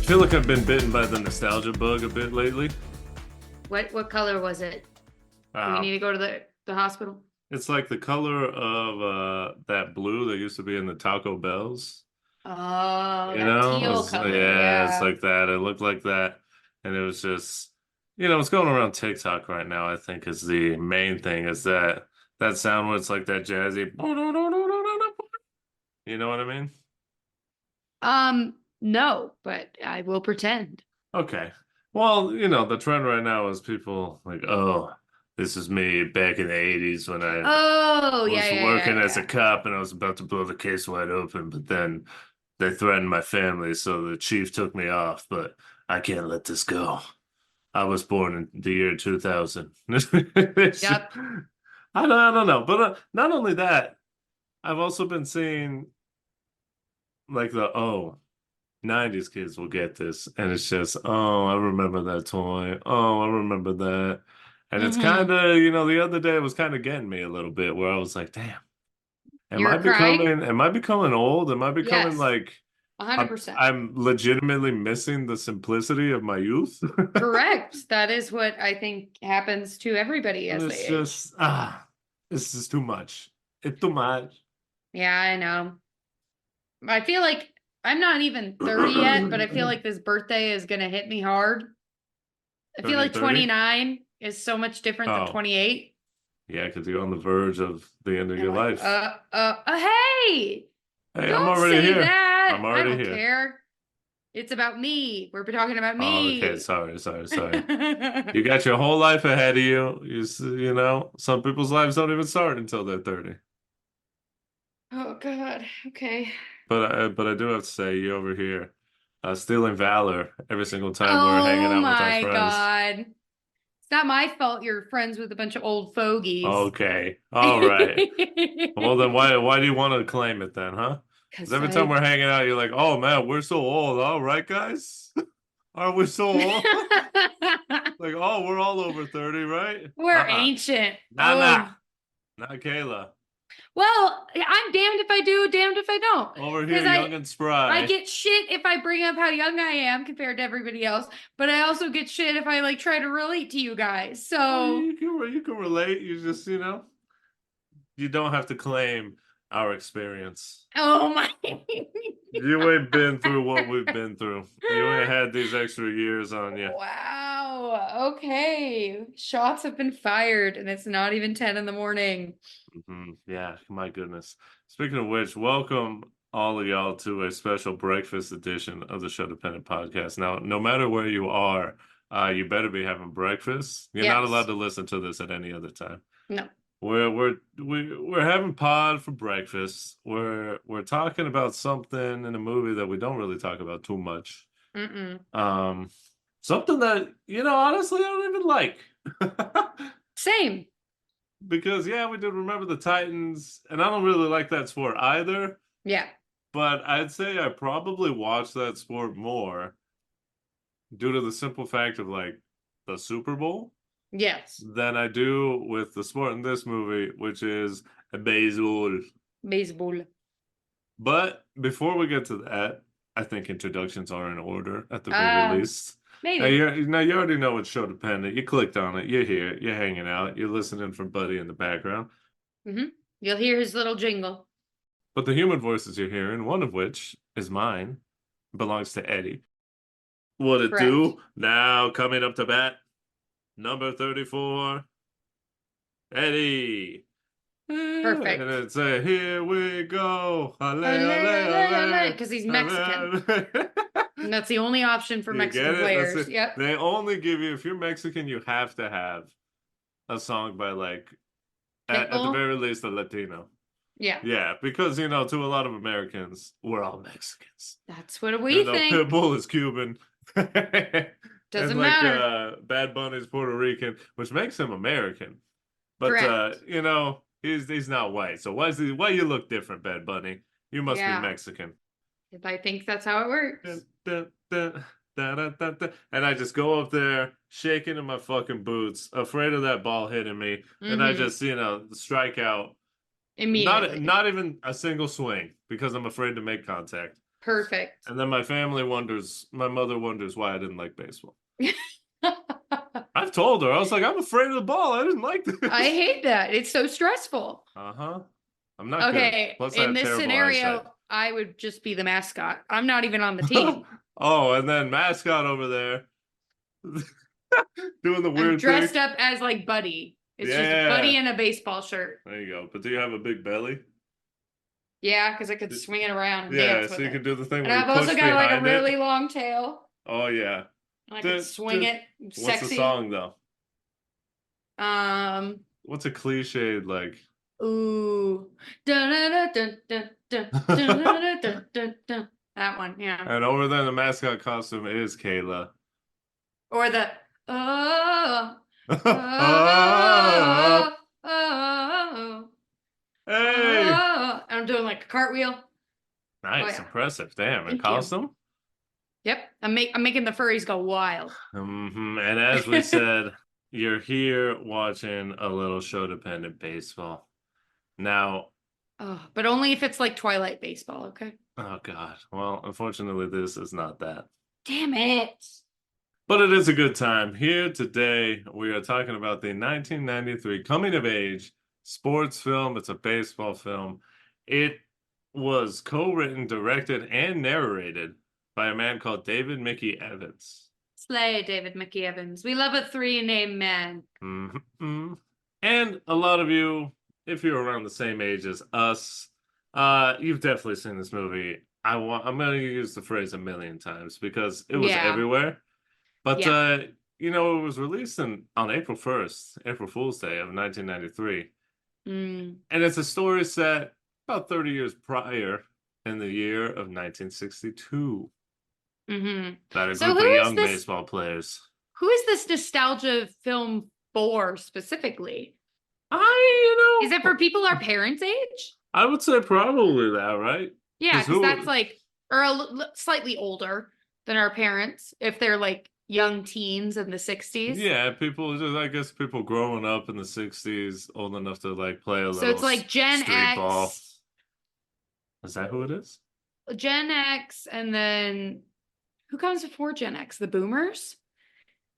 feel like I've been bitten by the nostalgia bug a bit lately. What color was it? Do we Uh, need to go to the hospital? it's like the color of that blue that used to be in the Taco Bells. Oh, You that know, teal color. yeah, it's Yeah. like that. It looked like that, and it was just, it's going around TikTok right now. I think is the main thing is that sound where it's like that jazzy. You know what I mean? No, but I will pretend. Okay. Well, the trend right now is people like, oh, this is me back in the 80s when I Oh, yeah, was yeah, yeah, working as a yeah. cop and I was about to blow the case wide open, but then they threatened my family, so the chief took me off, but I can't let this go. I was born in the year 2000. Yep. I don't know, but not only that, I've also been seeing like the 90s kids will get this, and it's just, oh, I remember that toy. Oh, I remember that. And it's kind Mm-hmm. of, the other day it was kind of getting me a little bit where I was like, damn. Am I You're crying? becoming am I becoming old? Am I becoming Yes, like I'm 100%. I'm legitimately missing the simplicity of my youth? Correct. That is what I think happens to everybody And as they it's age. just this is too much. It's too much. Yeah, I know. I feel like I'm not even 30 yet, but I feel like this birthday is gonna hit me hard. I feel Turning like 30? 29 is so much different than Oh, 28. yeah, because you're on the verge of the end of And your I'm like, life. hey, Hey, I'm don't already say here. that. I'm I already don't here. care. It's about me. We're talking about Oh, okay, me. sorry. You got your whole life ahead of you. Some people's lives don't even start until they're 30. Oh God. Okay. But I do have to say, you over here, stealing valor every single time we're hanging Oh out with our my friends. God. It's not my fault you're friends with a bunch of old fogies. Okay, all right. Well, then why do you want to claim it then, huh? Because Because every time I we're hanging out, you're like, oh man, we're so old. All right, guys? Aren't we so old? Like, oh, we're all over 30, right? we're ancient. Nah, nah. Oh. Not Kayla. Well, I'm damned if I do, damned if I don't. Over here, Because young and I spry. get shit if I bring up how young I am compared to everybody else, but I also get shit if I like try to relate to you guys. Oh, So, you can relate. You just, you don't have to claim our experience. oh my. You ain't been through what we've been through. You ain't had these extra years on you. Wow. Okay. Shots have been fired and it's not even 10 in the morning. Yeah, my goodness. Speaking of which, welcome all of y'all to a special breakfast edition of the Sho-Dependent podcast. Now, no matter where you are, you better be having breakfast. You're not allowed Yes. to listen to this at any other time. No. We're having pod for breakfast. We're talking about something in a movie that we don't really talk about too much. Mm-mm. Um, Something that, honestly, I don't even like. Same. Because yeah, we did Remember the Titans, and I don't really like that sport either, Yeah. but I'd say I probably watch that sport more due to the simple fact of like the Super Bowl Yes. than I do with the sport in this movie, which is baseball. Baseball. But before we get to that, I think introductions are in order at the very Uh, least. maybe. Now you already know it's show dependent. You clicked on it, you're here, you're hanging out, you're listening for Buddy in the background. Mm-hmm. You'll hear his little jingle. But the human voices you're hearing, one of which is mine, belongs to Eddie. What it Correct. do? Now coming up to bat, number 34, Eddie. And Perfect. it's a here we go. Ale, ale, Because he's Mexican. ale, ale. And that's the only option for You get Mexican it? That's players. it. Yep. They only give you, if you're Mexican, you have to have a song by like, at the Pitbull. very least, a Latino. Yeah. Yeah, because, to a lot of Americans, we're all Mexicans. That's what Even we though think. Pitbull is Cuban. And Doesn't like matter. Bad Bunny's Puerto Rican, which makes him American. But Correct. he's not white. So why you look different, Bad Bunny? You must be Yeah. Mexican. If I think that's how it Dun, works. dun, dun, dun, dun, dun, dun. And I just go up there, shaking in my fucking boots, afraid of that ball hitting me, and I Mm-hmm. just, strike out. Not Immediately. not even a single swing because I'm afraid to make contact. Perfect. And then my mother wonders why I didn't like baseball. I've told her, I was like, I'm afraid of the ball. I didn't like I this. hate that. It's so stressful. Uh-huh. I'm not good. Okay, Plus, I in have this terrible eyesight. scenario, I would just be the mascot. I'm not even on the team. Oh, and then mascot over there doing the I'm weird thing. dressed up as like Buddy. It's just Buddy Yeah. in a baseball shirt. There you go. But do you have a big belly? Yeah, because I could swing it around and Yeah, dance so with you it. can do the thing And where you I've also push got like a behind it. really long tail. Oh yeah. And I could swing it What's the sexy. song though? Um, What's a cliched like? ooh. Dun, dun, dun, dun, dun, dun, dun, dun, dun, dun, dun. That one, yeah. And over there, the mascot costume is Kayla. Or the oh, Oh, oh, oh, hey, oh. I'm doing like a cartwheel. Oh nice, yeah. impressive. Damn, in Thank you. costume. Yep. I'm making the furries go wild. And as we said, you're here watching a little show-dependent baseball. Now, Oh, but only if it's like Twilight baseball, okay? oh God. Well, unfortunately, this is not that. Damn it. But it is a good time. Here today, we are talking about the 1993 coming of age sports film. It's a baseball film. It was co-written, directed, and narrated by a man called David Mickey Evans. Slay, David Mickey Evans. We love a three-name man. Mhm. And a lot of you, if you're around the same age as us, you've definitely seen this movie. I'm going to use the phrase a million times because it was Yeah. everywhere. But Yeah. it was released on April 1st, April Fool's Day of 1993. Mm. And it's a story set about 30 years prior in the year of 1962 Mm-hmm. about a So group of young baseball players. who is this nostalgia film for specifically? Is it for people our parents' age? I would say probably that, right? Yeah, Because because that's who, like, or slightly older than our parents, if they're like young teens in the 60s. yeah, I guess people growing up in the 60s, old enough to like play a So little it's like Gen street ball. X, Is that who it is? And then who comes before Gen X? The boomers?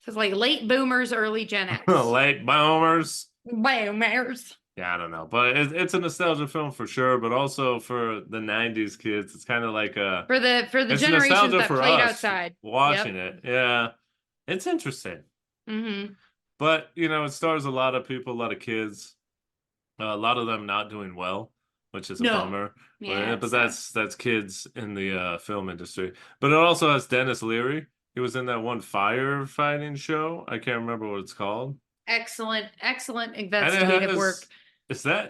So it's like late boomers, early Gen X. Late boomers. Boomers. Yeah, I don't know, but it's a nostalgia film for sure, but also for the '90s kids, it's kind of like For the it's generations nostalgia that for played us outside. watching Yep. it. Yeah, it's interesting, Mm-hmm. but it stars a lot of people, a lot of kids, a lot of them not doing well, which is a No. bummer. Yeah, But it's sad. that's kids in the film industry. But it also has Dennis Leary. He was in that one firefighting show. I can't remember what it's called. Excellent And it investigative work. has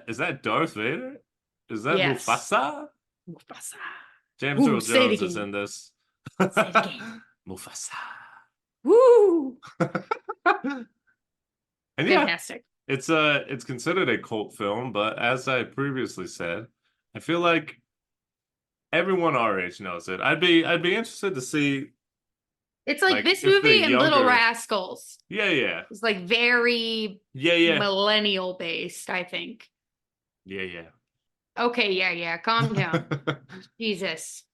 is that Darth Vader? Is that Yes. Mufasa? Mufasa. James Ooh, Earl say it Jones is again. in this. Say it again. Mufasa. Woo! And yeah, Fantastic. it's considered a cult film, but as I previously said, I feel like everyone our age knows it. I'd be interested to see It's like like this if the movie and Little younger Rascals. yeah. It's like very Yeah, yeah. millennial based, I think. Yeah, yeah. Okay, yeah. Calm down. Jesus.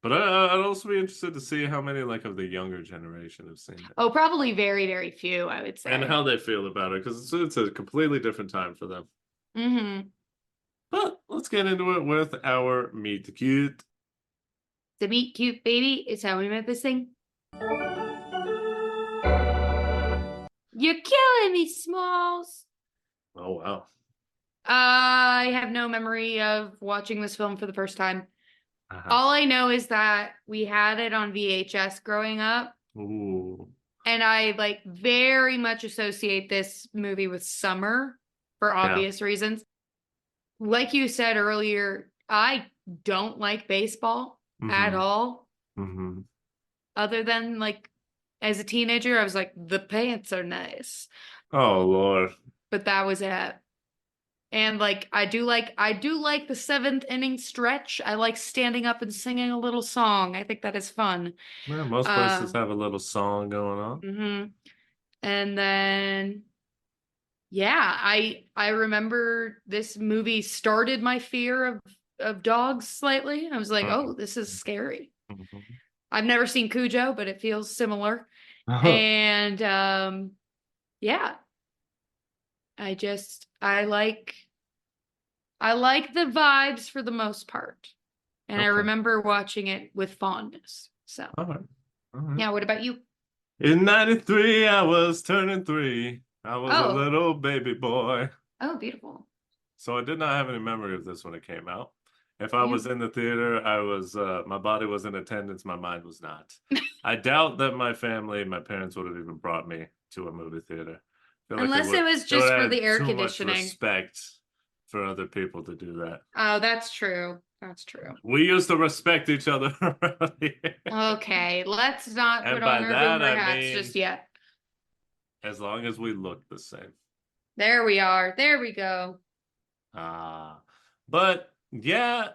But I'd also be interested to see how many like of the younger generation have seen it Oh, probably very, very few, I would and say. how they feel about it because it's a completely different time for them. Mm-hmm. But let's get into it with our meet the cute. The meet cute baby is how we met this thing. You're killing me, Smalls. Oh wow. I have no memory of watching this film for the first time. Uh-huh. All I know is that we had it on VHS growing up, Ooh. and I like very much associate this movie with summer for Yeah. obvious reasons. Like you said earlier, I don't like baseball at Mm-hmm. all, Mm-hmm. other than like as a teenager, I was like, the pants are nice, Oh Lord. but that was it. And like I do like the seventh inning stretch. I like standing up and singing a little song. I think that is fun. Yeah, most places Uh, have a little song going on. hmm And then yeah, I remember this movie started my fear of of dogs slightly. I was like, oh, Mhm. this is scary. Mhm. I've never seen Cujo, but it feels similar. Uh-huh. And yeah, I like the vibes for the most part. And I Okay. remember watching it with fondness. So, All right. All right. yeah, what about you? In 93, I was turning 3. I was a Oh, little baby boy. oh, beautiful. So I did not have any memory of this when it came out. If I was You in the theater, my body was in attendance, my mind was not. I doubt that my family, my parents would have even brought me to a movie theater. I feel like Unless it was it would just for have the air too much conditioning. respect for other people to do that. Oh, that's true. That's true. We used to respect each other around here. Okay, let's not put And on by our that boomer I hats just mean yet. as long as we look the same. There we are. There we go. Ah, but yeah,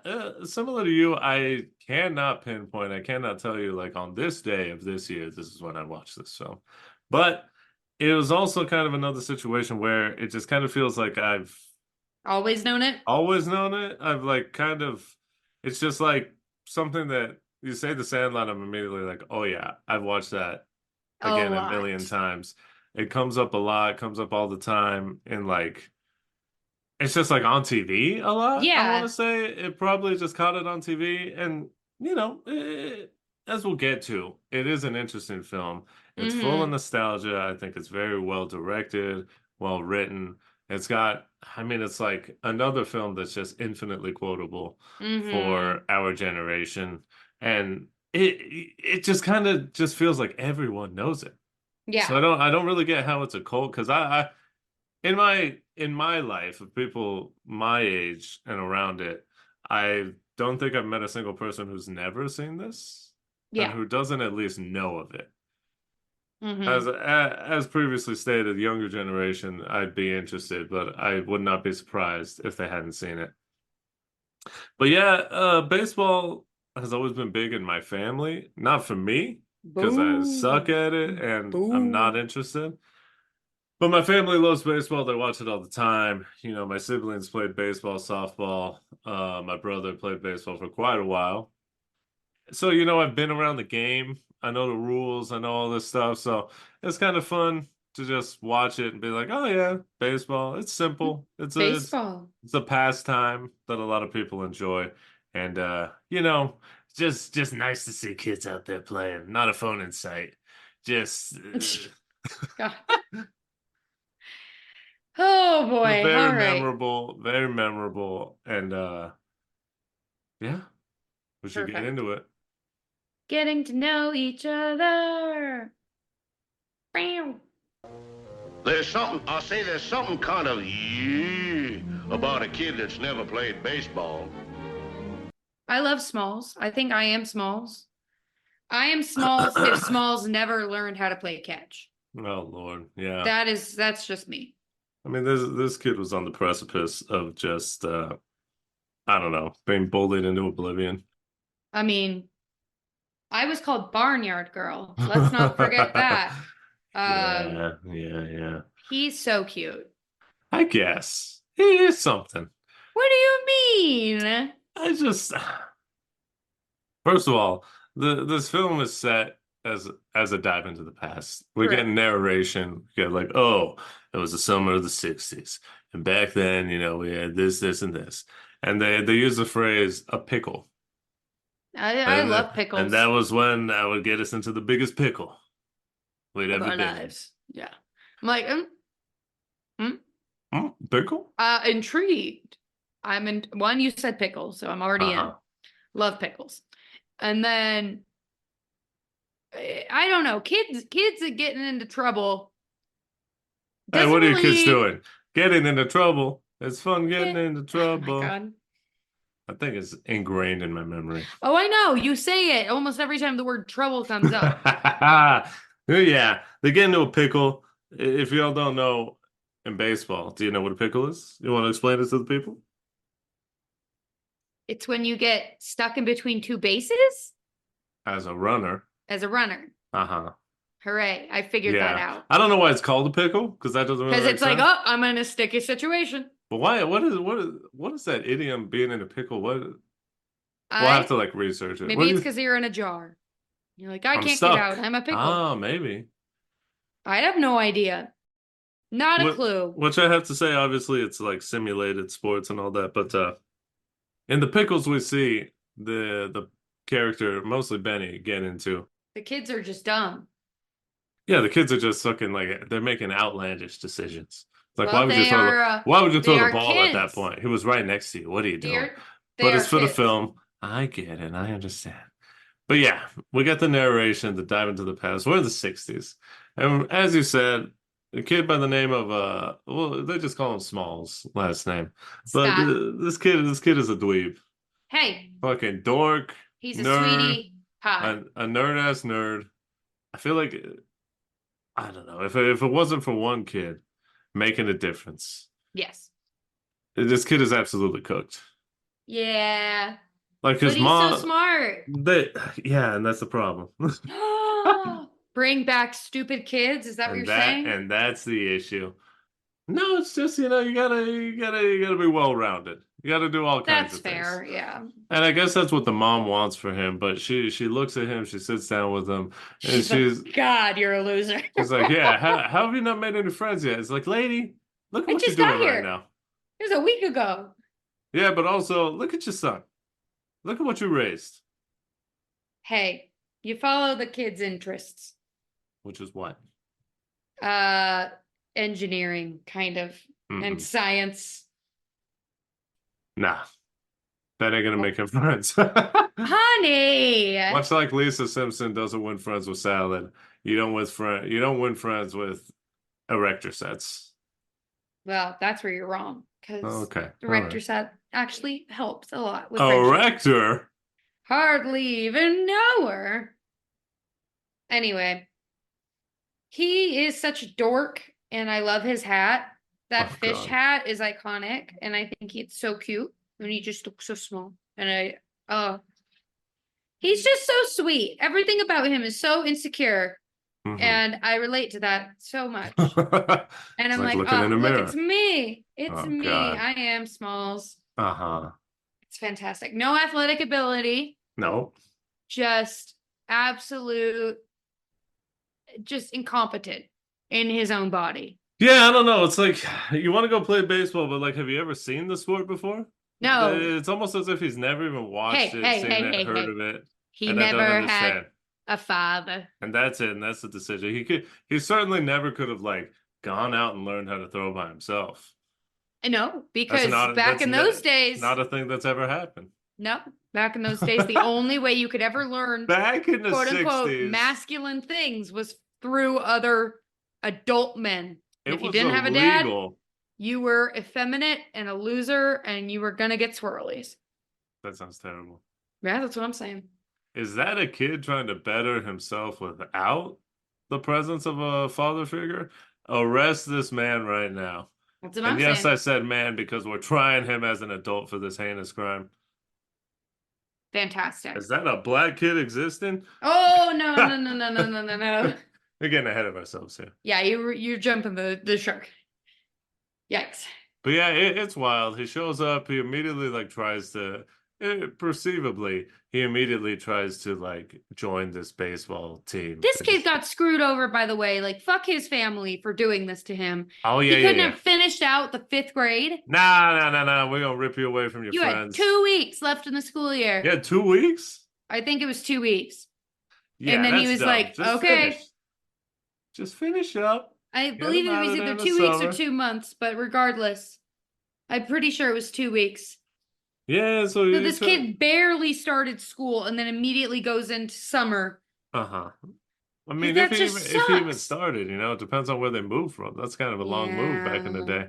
similar to you, I cannot pinpoint. I cannot tell you like on this day of this year, this is when I watched this film. But it was also kind of another situation where it just kind of feels like I've Always known it always known it. I've like kind of, it's just like something that you say the Sandlot, I'm immediately like, oh yeah, I've watched that a again a million lot. times. It comes up a lot, comes up all the time, and like it's just like on TV a lot. I want to Yeah. say it probably just caught it on TV, and as we'll get to, it is an interesting film. It's full of Mm-hmm. nostalgia. I think it's very well directed, well written. It's got, I mean, it's like another film that's just infinitely quotable Mm-hmm. for our generation, and it just kind of just feels like everyone knows it. So Yeah. I don't really get how it's a cult because in my life of people my age and around it, I don't think I've met a single person who's never seen this and Yeah. who doesn't at least know of it. Mm-hmm. As previously stated, the younger generation, I'd be interested, but I would not be surprised if they hadn't seen it. But yeah, baseball has always been big in my family. Not for me, because I suck Boo. at it and I'm not Boo. interested. But my family loves baseball. They watch it all the time. You know, my siblings played baseball, softball. My brother played baseball for quite a while. So, I've been around the game. I know the rules. I know all this stuff. So it's kind of fun to just watch it and be like, oh yeah, baseball. It's simple. Baseball. It's a pastime that a lot of people enjoy. And just nice to see kids out there playing. Not a phone in sight. Just God. Oh boy. All right. very memorable, and yeah, we should get Perfect. into it. Getting to know each other. Bam. There's something kind of yeah about a kid that's never played baseball. I love Smalls. I think I am Smalls. I am Smalls if Smalls never learned how to play catch. Oh Lord, yeah. That's just me. I mean, this kid was on the precipice of just I don't know, being bullied into oblivion. I mean, I was called Barnyard Girl. Let's not forget that. Um, Yeah, yeah, yeah. he's so cute. I guess it is something. What do you mean? I just First of all, this film is set as a dive into the past. We get Correct. narration, we get like, oh, it was the summer of the 60s. And back then, we had this, and this. And they use the phrase a pickle. I And love and that pickles was when that would get us into the biggest pickle we'd of ever our been in. lives. Yeah. I'm like, mm, Pickle? intrigued. I'm in one, you said pickles, so I'm already in. Uh-huh. Love pickles. And then I don't know, kids are getting into trouble Hey, doesn't what are you kids really doing? Getting into trouble. It's fun getting into oh my trouble. God. I think it's ingrained in my memory. Oh, I know. You say it almost every time the word trouble comes up. Yeah, they get into a pickle. If y'all don't know in baseball, do you know what a pickle is? You want to explain it to the people? It's when you get stuck in between two bases As a runner. as a runner. Uh-huh. Hooray. I figured that Yeah. out. I don't know why it's called a pickle, because that doesn't really Because make it's like, sense. oh, I'm in a sticky situation. But why? What is that idiom? Being in a pickle? What? We'll have I to like research it. What Maybe do it's you? because you're in a jar. You're like, I I'm can't get out. stuck. I'm a pickle. Ah, maybe. I have no idea. Not a What? clue. Which I have to say, obviously, it's like simulated sports and all that. But in the pickles, we see the character, mostly Benny, get into. The kids are just dumb. Yeah, the kids are just fucking like they're making outlandish decisions. It's like, Well, why would you they throw the are ball at that kids. point? He was right next to you. What are you doing? Dear, they But are it's for the kids. film. I get it. I understand. But yeah, we got the narration to dive into the past. We're in the 60s. And as you said, a kid by the name of well, they just call him Smalls, last name. But Scott. this kid is a dweeb. Hey, Fucking dork, he's a nerd, sweetie pie. a nerd ass nerd. I feel like I don't know. If it wasn't for one kid making a difference, Yes. this kid is absolutely cooked. Yeah. Like But his he's so mom, smart. yeah, and that's the problem. Bring back stupid kids. Is that what you're saying? And that's the issue. No, it's just, you gotta be well-rounded. You gotta do all kinds That's of things. fair. Yeah. And I guess that's what the mom wants for him, but she looks at him, she sits down with him, and She's like, God, you're a loser. she's like, yeah, how have you not made any friends yet? It's like, lady, look at I what you're just got doing right here. now. It was a week ago. Yeah, but also look at your son. Look at what you raised. Hey, you follow the kids' interests. Which is what? Uh, Engineering, kind of, and Mm-mm. science. Nah, that ain't gonna make him friends. Honey. Much like Lisa Simpson doesn't win friends with salad, you don't win friends with erector sets. Well, that's where you're wrong, because Okay, the all rector right. set actually helps a lot with friendship. Erector? Hardly even know her. Anyway, he is such a dork, and I love his hat. That Oh fish God. hat is iconic, and I think it's so cute, and he just looks so small. And he's just so sweet. Everything about him is so insecure, Mhm. and I relate to that so much. And It's I'm like like, looking oh, in a look, it's mirror. me. It's Oh me. God. I am Smalls. Uh-huh. It's fantastic. No athletic ability, No. just absolute, just incompetent in his own body. Yeah, I don't know. It's like you want to go play baseball, but like, have you ever seen the sport before? No. It's almost as if he's never even watched Hey, it, hey, seen hey, it, hey, heard hey. of it, He and I don't never had understand. a father. And that's it, and that's the decision. He certainly never could have like gone out and learned how to throw by himself. No, because back That's in those days, not a thing that's ever happened. no, back in those days, the only way you could ever learn Back in the quote unquote 60s, masculine things was through other adult men. And it if you was didn't have a dad, illegal. you were effeminate and a loser and you were gonna get swirlies. That sounds terrible. Yeah, that's what I'm saying. Is that a kid trying to better himself without the presence of a father figure? Arrest this man right now. That's what And I'm yes, saying. I said man because we're trying him as an adult for this heinous crime. Fantastic. Is that a black kid existing? Oh no, no, no, no, no, no, no, no. We're getting ahead of ourselves here. Yeah, you're jumping the shark. Yikes. But yeah, it's wild. He shows up. He immediately like tries to, perceivably, he immediately tries to like join this baseball team. This kid got screwed over, by the way. Like, fuck his family for doing this to him. Oh yeah, He yeah, couldn't yeah. have finished out the 5th grade. Nah. We're gonna rip you away from your You friends. had 2 weeks left in the school year. Yeah, 2 weeks. I think it was 2 weeks. Yeah, And then he that's was dumb. like, Just okay. finish. Just finish up. I Get believe him it out was of there either in the 2 weeks or summer. 2 months, but regardless, I'm pretty sure it was 2 weeks. Yeah, so So you this kid barely started school and then immediately goes into summer. Uh-huh. I mean, That just if he even sucks. started, it depends on where they moved from. That's kind of a long move back in the day.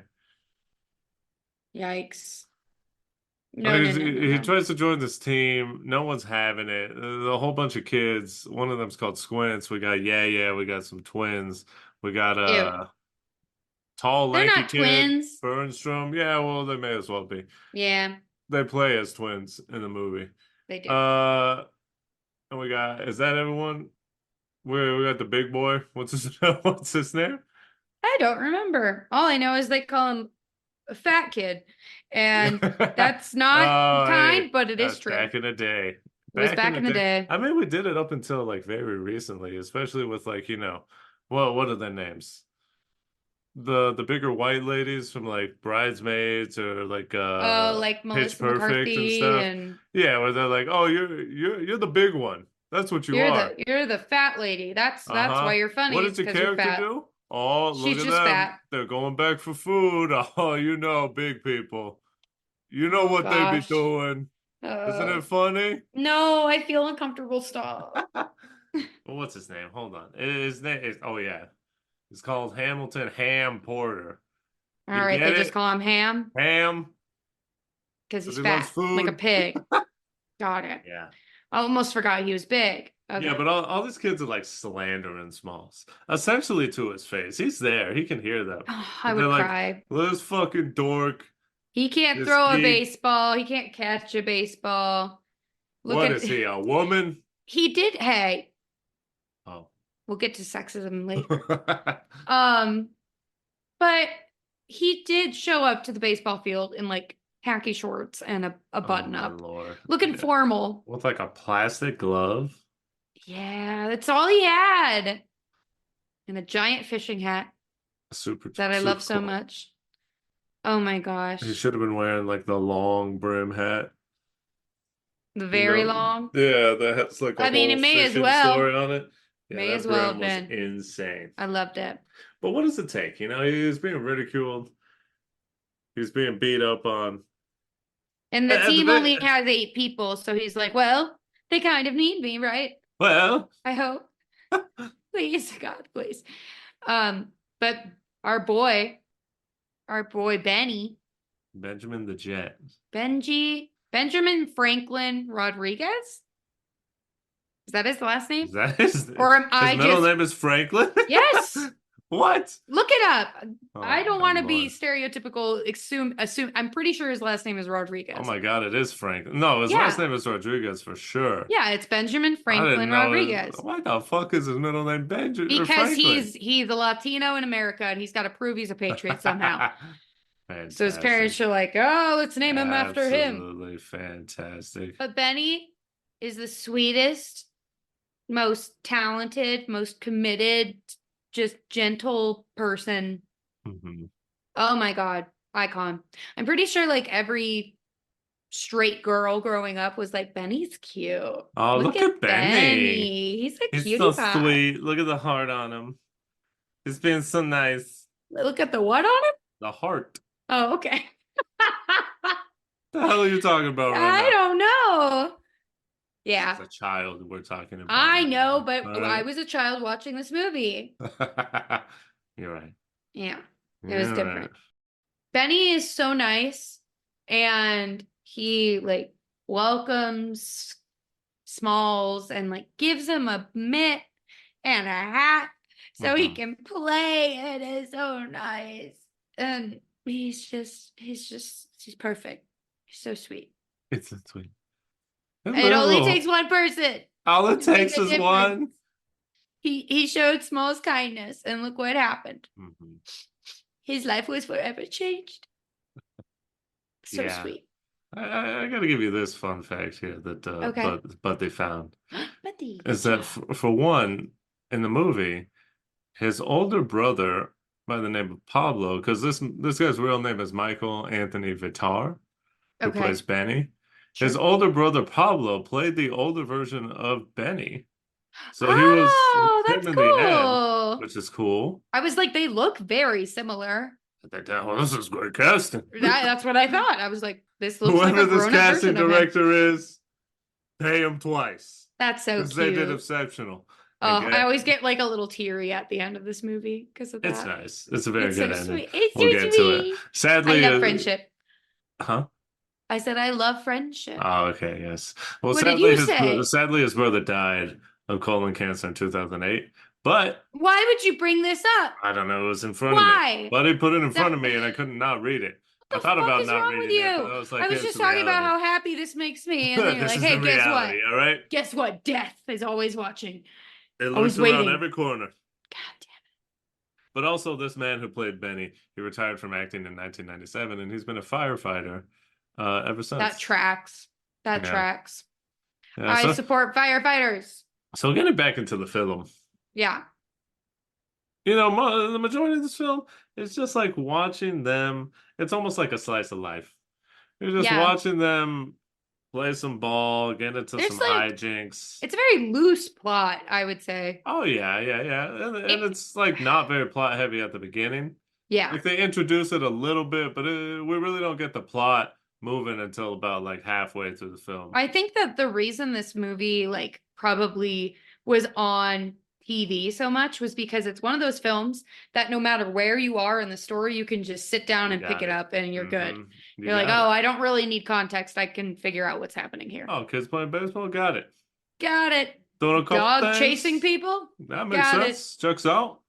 Yikes. No, Like, no, no, no, he no. tries to join this team. No one's having it. There's a whole bunch of kids. One of them's called Squints. We got yeah. We got some twins. We got Ew. tall, They're lanky not kid, twins. Burnstrom. Yeah, well, they may as well be. Yeah, They play as twins in the movie. they do. And we got, is that everyone? We got the big boy. What's his what's his name? I don't remember. All I know is they call him a fat kid. And that's not Oh, kind, hey, but it is that's true. back in the day. It was Back in back the in the day. day. I mean, we did it up until like very recently, especially with like, well, what are their names? The bigger white ladies from like Bridesmaids or like Oh, like Pitch Melissa Perfect and McCarthy, stuff. and Yeah, where they're like, "Oh, you're the big one. That's what you are." you're the fat lady. That's Uh-huh. why you're What funny, is did your because you're character fat. do? Oh, look She's at just them. fat. They're going back for food. Oh, big people. You know Oh what they be gosh. doing. Isn't it funny? No, I feel uncomfortable. Stop. Well, what's his name? Hold on. His name is, oh yeah. It's called Hamilton Ham Porter. All You right, get they just it? call him Ham Ham, because because he's he loves fat, like a food. pig. Got it. Yeah. I almost forgot he was big. Yeah, Okay. but all these kids are like slandering Smalls. Essentially to his face. He's there. He can hear them. Oh, I But they're would like, cry. this fucking dork, He can't this throw a geek. baseball. He can't catch a baseball. Look What at is he, a woman? he did. Hey, Oh. we'll get to sexism later. But he did show up to the baseball field in like khaki shorts and a button Oh my up, Lord. looking Yeah. formal. With like a plastic glove? Yeah, that's all he had. And a giant fishing hat Super, that I love super so cool. much. Oh my He gosh. should have been wearing like the long brim hat. The You very know? long. Yeah, that has like a I mean, whole it may as fishing well. story on it. Yeah, May that as well brim have was been. insane. I loved it. But what does it take? He's being ridiculed. He's being beat up on. And the At the team very, only has 8 people, so he's like, well, they kind of need me, right? well, I hope. Please, God, please. But our boy Benny, Benjamin the Jet. Benjamin Franklin Rodriguez? Is that his last name? Is that his, Or am his I middle just name is Franklin? Yes? What? Look it up. I Oh don't my want to be Lord. stereotypical. Assume. I'm pretty sure his last name is Oh Rodriguez. my God, it is Franklin. No, his last Yeah. name is Rodriguez for sure. Yeah, it's Benjamin I didn't Franklin know Rodriguez. why the fuck is his middle name Benjamin or Because Franklin? he's a Latino in America and he's got to prove he's a patriot somehow. So his parents Fantastic. are like, oh, let's name him after him. Absolutely fantastic. But Benny is the sweetest, most talented, most committed, just gentle person. Hmm. Oh my God, icon. I'm pretty sure like every straight girl growing up was like, Benny's cute. Oh, look at Benny. He's a He's so cutie pie. sweet. Look at the heart on him. He's being so nice. Look at the what on him? The heart. Oh, okay. The hell are you talking about right I now? don't know. Yeah. It's a child we're talking about. I know, but All I right. was a child watching this movie. You're right. Yeah, it was You're different. right. Benny is so nice, and he like welcomes Smalls and like gives him a mitt and a hat so he can play. It is so nice. And he's perfect. He's so sweet. It's a sweet. It only takes one person. All it to make takes a is difference. one. He showed Smalls kindness, and look what happened. Mm-hmm. His life was forever changed. So Yeah. sweet. I gotta give you this fun fact here that Okay. but they found Buddy, is good that job. for one in the movie his older brother by the name of Pablo, because this guy's real name is Michael Anthony Vitar, who Okay. plays Benny. His Sure. older brother Pablo played the older version of Benny. So he Oh, was that's him in the end, cool. which is cool. I was like, they look very similar. Well, this is great casting. That's what I thought. I was like, this looks like Whoever a this grown-up casting version of him. director is, pay him twice. That's so Because they did cute. exceptional. Oh, Okay? I always get like a little teary at the end of this movie because of that. It's nice. It's a very It's good so ending. sweet. It's We'll so get to it. sweet. Sadly, I love friendship. Huh? I said I love friendship. Oh, okay, yes. Well, What did sadly, you say? sadly, his brother died of colon cancer in 2008. But Why would you bring this up? I don't know, it was in front of Why? me. But he put it in front of me, and I couldn't not read it. I thought about not wrong with reading it, you? but I was like, I was it's just the talking about reality. how happy this makes me, and then you're This like, is "Hey, the guess what? reality, all right? Guess what? Death is always watching, It always lurks around waiting." every corner. God damn But also, this man who played Benny, he retired from acting in 1997, and he's been a firefighter ever That since. tracks. That Yeah. tracks. Yeah, I support firefighters. so getting back into the film, Yeah. you know, the majority of this film is just like watching them. It's almost like a slice of life. You're just Yeah. watching them play some ball, get into There's some like, hijinks. it's a very loose plot, I would say. Oh yeah, yeah, yeah. And It, it's like not very plot heavy at the beginning. yeah. Like they introduce it a little bit, but we really don't get the plot moving until about like halfway through the film. I think that the reason this movie like probably was on TV so much was because it's one of those films that no matter where you are in the story, you can just sit down You and pick got it it. up and you're good. Mhm. You're like, got oh, it. I don't really need context. I can figure out what's happening here. Oh, kids playing baseball, got it. Got it. Doing a couple Dog things. chasing people? That makes Got sense. Checks out.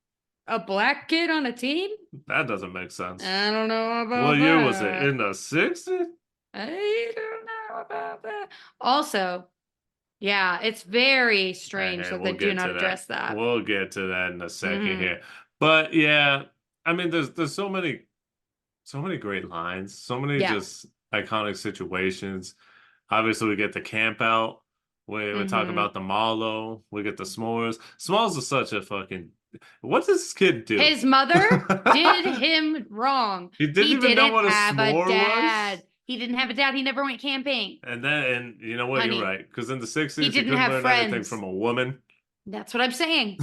A black kid on a team? That doesn't make sense. I don't know about What that. year was it? In the 60s? I don't know about that. Also, yeah, it's very strange Hey, that we'll they do get not to address that. We'll get to that in a second Mhm. here. But yeah, I mean, there's so many great lines, so many Yeah. just iconic situations. Obviously, we get the camp out. We talk Mhm. about the Marlowe. We get the s'mores. S'mores is such a fucking. What does this kid do? His mother did him wrong. He didn't even know what a have s'more a dad. was. He didn't have a dad. He never went camping. And you know what? Honey, You're right. Because in the 60s, he you didn't couldn't have learn anything friends. from a woman. That's what I'm saying.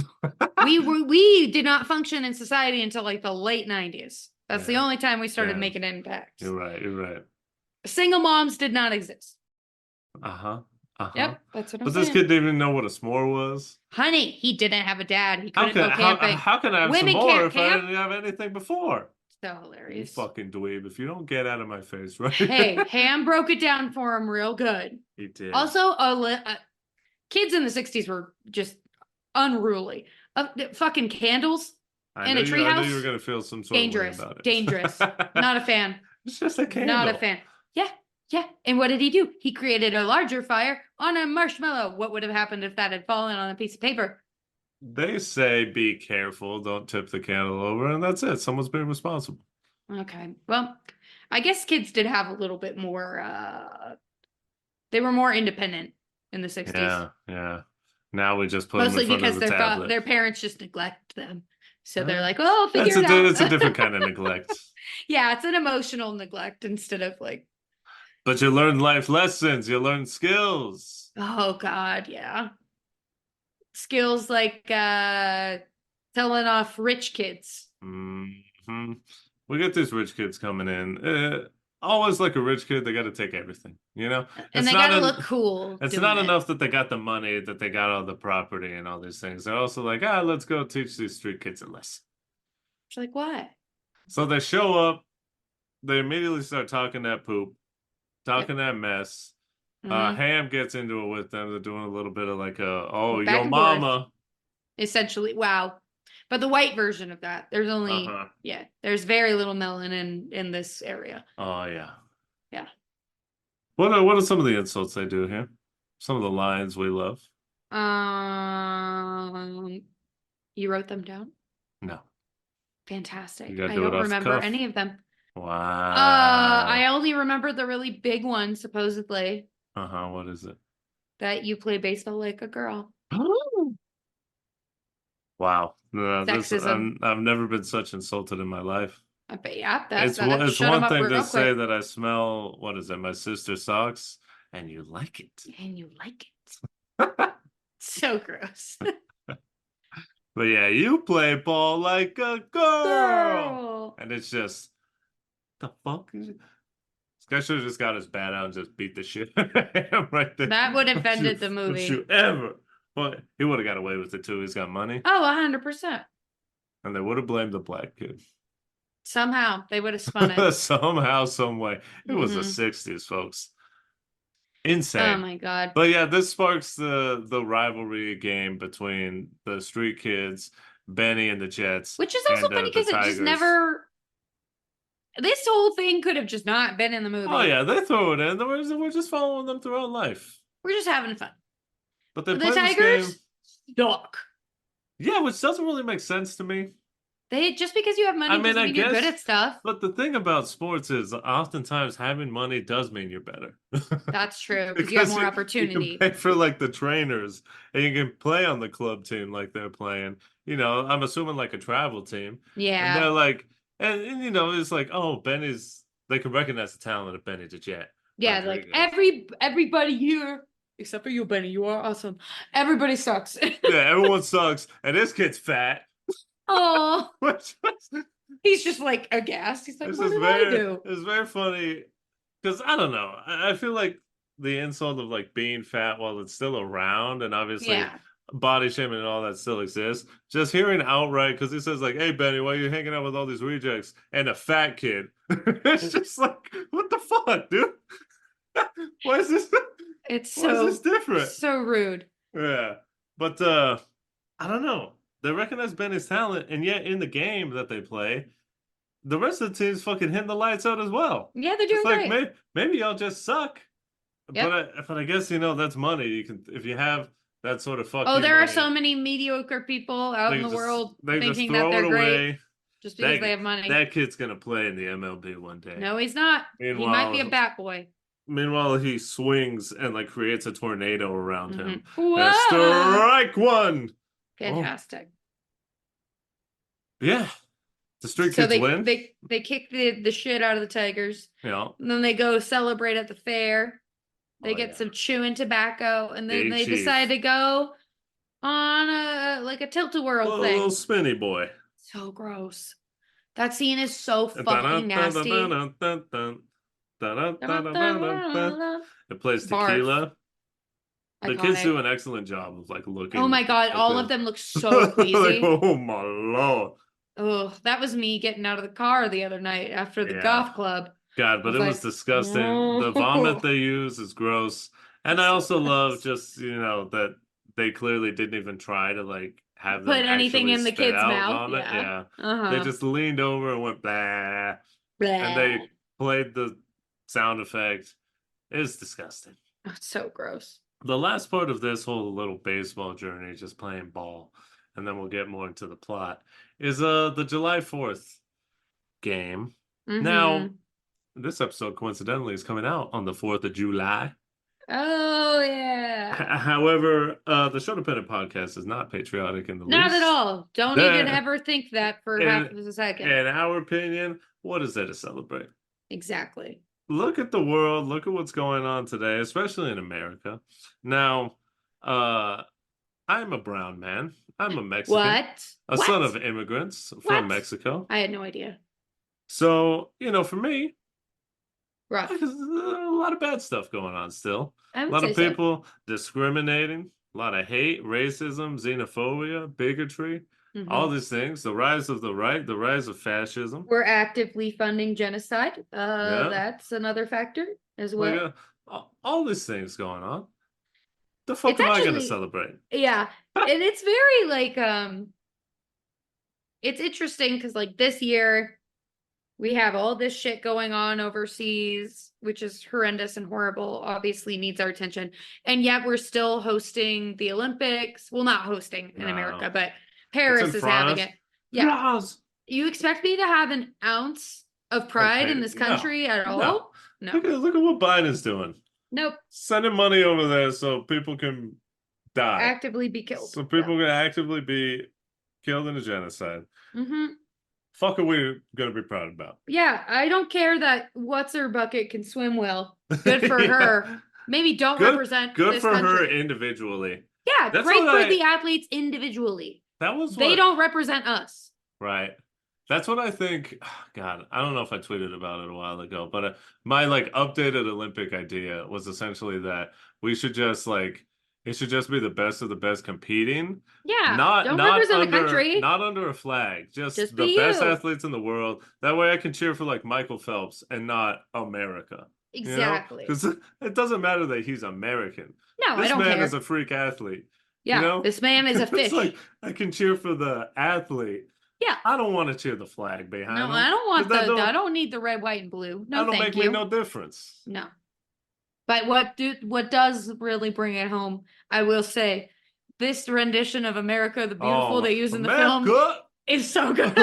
We did not function in society until like the late 90s. That's the Yeah. only time we started Yeah. making impacts. You're right. You're right. Single moms did not exist. Uh-huh. Uh-huh. Yep, that's what I'm But saying. this kid didn't even know what a s'more was. Honey, he didn't have a dad. He How couldn't can go camping. how can I have Women some more can't if I camp. didn't have anything before? So You hilarious. fucking dweeb. If you don't get out of my face, right? Hey, Ham broke it down for him real good. He did. Also, kids in the 60s were just unruly. Fucking candles I in knew a you, I knew treehouse? you were gonna feel some sort Dangerous. of way about it. Dangerous. Not a fan. It's just a candle. Not a fan. Yeah, yeah. And what did he do? He created a larger fire on a marshmallow. What would have happened if that had fallen on a piece of paper? They say be careful, don't tip the candle over, and that's it. Someone's being responsible. Okay. Well, I guess kids did have a little bit more they were more independent in the 60s. Yeah, yeah. Now we just put Mostly them in front because of the tablet. their parents just neglect them. So they're like, well, I'll figure it out. It's a different kind of neglect. Yeah, it's an emotional neglect instead of like, But you learn life lessons, you learn skills. oh God, yeah. Skills like telling off rich kids. Hmm. We get these rich kids coming in. Always like a rich kid, they got to take everything, you know? And they gotta look cool. It's doing not it. enough that they got the money, that they got all the property and all these things. They're also like, let's go teach these street kids a lesson. It's like, what? So they show up, they immediately start talking that poop, talking that mess. Mhm. Ham gets into it with them. They're doing a little bit of like oh, Back yo and mama. Essentially, wow. But the white version of that, there's only, Uh-huh. yeah, there's very little melanin in this area. Oh yeah. Yeah. What are some of the insults they do here? Some of the lines we love. You wrote them down? No. Fantastic. You gotta I do it don't off the remember cuff. any of them. Wow. I only remember the really big one, supposedly, Uh-huh. What is it? that you play baseball like a girl. Wow. Sexism. I've never been such insulted in my life. I bet, yeah, It's that it's shut 'em one up thing real to say quick. that I smell, what is it, my sister's socks, and you like it. And you like it. So gross. But yeah, you play ball like a girl. Girl. And it's just, the fuck is it? This guy should have just got his bat out and just beat the shit out of him right there. That would have Don't ended you- the movie. Don't you ever. But he would have got away with it too. He's got money. Oh, 100%. And they would have blamed the black kid. Somehow they would have spun it. Somehow, some way. It was the Mhm. 60s, folks. Insane. Oh my God. But yeah, this sparks the rivalry game between the street kids, Benny and the Jets. Which is also and, funny the because it just Tigers. never. This whole thing could have just not been in the movie. Oh yeah, they throw it in. We're just following them throughout life. We're just having fun. But they The play this Tigers game. suck. Yeah, which doesn't really make sense to me. Just because you have money I mean, doesn't I mean you're good guess, at stuff. but the thing about sports is oftentimes having money does mean you're better. That's true because you have Because more you can opportunity. pay for like the trainers and you can play on the club team like they're playing. I'm assuming like a travel team. And Yeah. they're like, and it's like, oh, they can recognize the talent of Benny the Jet Yeah, like Rodriguez. everybody here, except for you, Benny, you are awesome. Everybody sucks. Yeah, everyone sucks. And this kid's fat. Oh, Which he's just like aghast. He's like, This what is did I very, do? it's very funny because I don't know. I feel like the insult of like being fat while it's still around, and obviously Yeah. body shaming and all that still exists. Just hearing outright because he says like, "Hey Benny, why are you hanging out with all these rejects and a fat kid?" It's just like, what the fuck, dude? Why is this? It's Why is this different? so rude. Yeah, but I don't know. They recognize Benny's talent, and yet in the game that they play, the rest of the team's fucking hitting the lights out as well. Yeah, they're It's doing like great. maybe y'all just suck, Yep. but I guess that's money. You can if you have that sort of fuck Oh, you there are so money, many mediocre people out in the world they just thinking that throw it they're great away. just because That they have money. that kid's gonna play in the MLB one day. No, he's not. He might be a Meanwhile, bat boy. meanwhile he swings and like creates a tornado around him. And Whoa! strike one. Oh Fantastic. yeah, the street So kids they win. they they kick the shit out of the Tigers. Yeah. And then they go celebrate at the fair. They Oh get yeah. some chewing tobacco, and then Big they Chief. decide to go on a tilt-a-whirl Little thing. spinny boy. So gross. That scene is so Dun, fucking dun, dun, dun, nasty. dun, dun, dun. Dun, dun, dun, dun, dun, dun, dun. It plays Barf. tequila. The kids Iconic. do an excellent job of like Oh my looking god, at all of this. them look so Like, queasy. oh my lord. Oh, that was me getting out of the car the other night after the Yeah. golf club. God, I but was it was like, disgusting. The vomit oh, they use is gross. And it's I so also love gross. just, that they clearly didn't even try to like have them Put anything actually in the spit kid's out mouth. vomit. Yeah. Yeah. They Uh-huh. just leaned over and went blah. And Blah. they played the sound effect. It's disgusting. Oh, it's so gross. The last part of this whole little baseball journey, just playing ball, and then we'll get more into the plot, is the July 4th game. Now, Mm-hmm. this episode coincidentally is coming out on the 4th of July. Oh yeah. However, the Sho-Dependent podcast is not patriotic in the Not at least. all. Don't even That, ever think that for half in, of a second. in our opinion, what is there to celebrate? Exactly. Look at the world, look at what's going on today, especially in America. Now, I'm a brown man. I'm a Mexican, What? a What? son of immigrants What? from Mexico. I had no idea. So, for me, Rough. there's a lot of bad stuff going on still. I A would lot say of so. people discriminating, a lot of hate, racism, xenophobia, bigotry, all Mhm. these things. The rise of the right, the rise of fascism. We're actively funding genocide. Yeah. That's another factor as Like well. all these things going on. The fuck It's am I going to actually, celebrate? yeah, and it's very like it's interesting because like this year we have all this shit going on overseas, which is horrendous and horrible, obviously needs our attention. And yet we're still hosting the Olympics. Well, not hosting in No. America, but It's Paris in is having France. it. Yeah. Yes. You expect me to have an ounce of pride in Okay. this No. country at No. all? No. Look at what Biden's doing. Nope. Sending money over there so people can die. Actively be killed. So people can actively be killed in a genocide. Mm-hmm. Fuck are we gonna be proud about? Yeah, I don't care that what's her bucket can swim well. Good for Yeah. her. Maybe don't represent Good this for her country. individually. Yeah, That's great what for I- the athletes individually. That was They what don't represent us. right. That's what I think. God, I don't know if I tweeted about it a while ago, but my like updated Olympic idea was essentially that we should just like it should just be the best of the best competing. Yeah, don't represent the country. Not under a flag. Just The be best you. athletes in the world. That way I can cheer for like Michael Phelps and not America. Exactly. Because it doesn't matter that he's American. No, I This don't man care. is a freak athlete. Yeah, this man is a It's fish. like I can cheer for the athlete. Yeah. I don't want to cheer the flag behind No, him. I don't want 'Cause I don't need the red, white, and blue. No, that'll thank make you. me no difference. No. But what does really bring it home, I will say, this rendition of America the Beautiful they use in the film America! It's so good.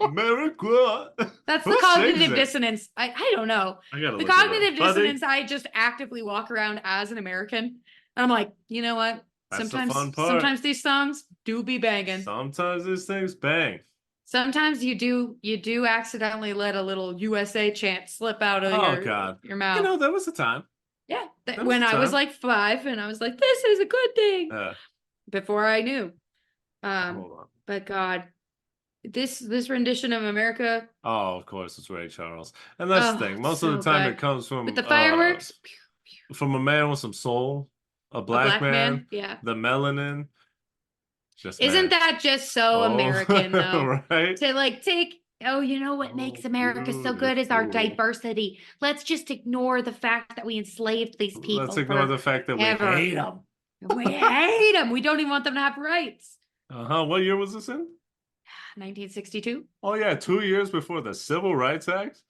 America. That's Who the cognitive sings it? dissonance. I don't know. I gotta The look it up. cognitive Buddy, dissonance, I just actively walk around as an American. And I'm like, you know what? that's the fun part. Sometimes these songs do be banging. Sometimes these things bang. Sometimes you do accidentally let a little USA chant slip out of Oh God. your mouth. You know, there was a time. Yeah. There was When a I was time. like 5 and I was like, this is a good thing. Before I knew. Hold on. But God, this rendition of America. Oh, of course, it's Ray Charles. And that's the thing. Most of the so time good. it comes from With the fireworks. from a man with some soul, a black man, yeah. the melanin. Just Isn't man. that just so American though? Right? To like take, oh, you know what makes America so good is our beautiful. diversity. Let's just ignore the fact that we enslaved these people. Let's ignore the fact that we hate them. We hate them. We don't even want them to have rights. What year was this in? 1962. Oh yeah, 2 years before the Civil Rights Act.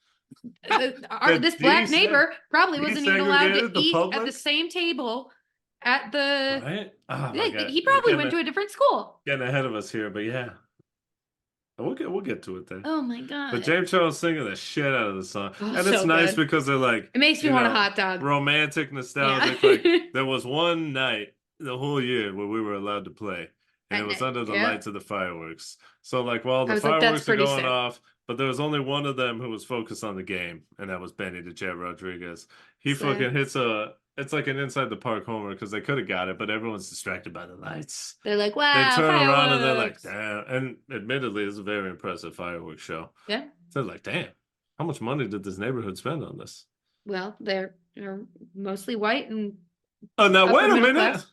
This black neighbor probably wasn't even allowed to eat at the same table at the. Right? Oh, my God. He probably went to a different school. Getting ahead of us here, but yeah. We'll get to it then. Oh my God. But James Charles singing the shit out of the song. Oh, and it's so nice good. because they're like, it makes me want a hot dog. Romantic, nostalgic. Yeah. Like there was one night the whole year where we were allowed to play. And it was under the lights of the fireworks. So like while the fireworks are going off, but there was only one of them who was focused on the game, and that was Benny the Jet Rodriguez. He fucking hits it's like an inside the park homer because they could have got it, but everyone's distracted by the lights. They're like, wow, they turn fireworks. around and they're like, damn. And admittedly, it's a very impressive fireworks show. Yeah. So they're like, damn, how much money did this neighborhood spend on this? Well, they're mostly white and. Oh, now wait a minute. Class.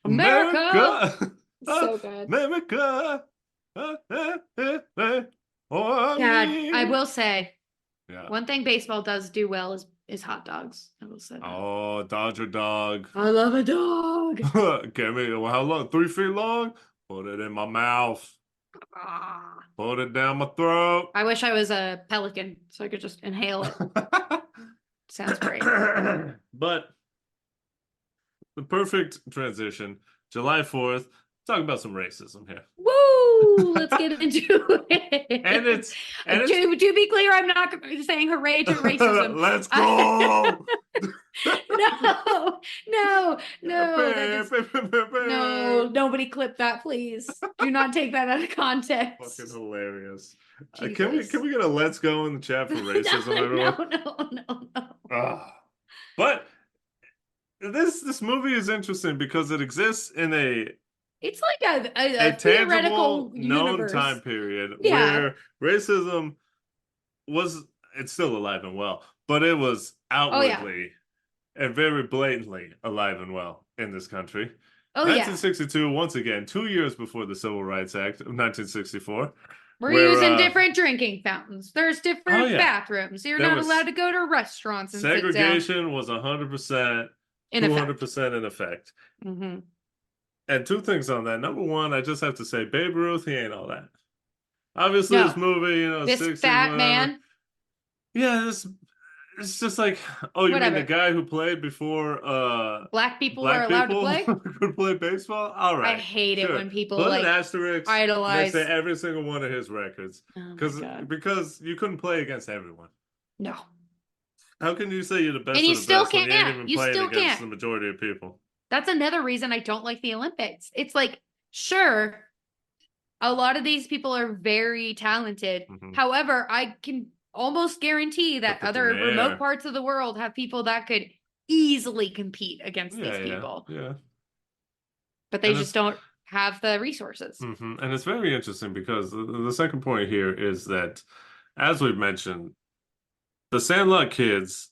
America. So good. America. God, I will say, one thing baseball does do well is hot dogs. I will say that. Oh, Dodger dog. I love a dog. Give me, how long? 3 feet long? Put it in my mouth. Put it down my throat. I wish I was a pelican so I could just inhale it. Sounds great. But the perfect transition. July 4th. Talking about some racism here. Woo! Let's get into it. And it's to be clear, I'm not saying hooray to racism. Let's go. No. No, nobody clip that, please. Do not take that out of context. Fucking hilarious. Can we get a let's go in the chat for racism, everyone? No. But this movie is interesting because it exists in it's like a tangible, theoretical known universe. time period where racism it's still alive and well, but it was outwardly and very blatantly alive and well in this country. 1962, once again, 2 years before the Civil Rights Act of 1964. We're using different drinking fountains. There's different bathrooms. You're not allowed to go to restaurants and segregation sit down. was 100%, 200% in effect. Mm-hmm. And two things on that. Number one, I just have to say, Babe Ruth, he ain't all that. Obviously, this movie, this 60s, fat whatever. man. Yeah, it's just like, you mean the guy who played before black people are allowed to play? Could play baseball? All right. I hate it when people put an asterisk idolize next to every single one of his records. Because you couldn't play against everyone. No. How can you say you're the best and you of the still best can't. when you ain't even You playing still against can't. the majority of people? That's another reason I don't like the Olympics. It's like, sure, a lot of these people are very talented. Mm-hmm. However, I can almost guarantee that other remote parts of the world have people that could easily compete against these people. Yeah. But they just don't have the resources. Mm-hmm. And it's very interesting because the second point here is that, as we've mentioned, the Sandlot kids,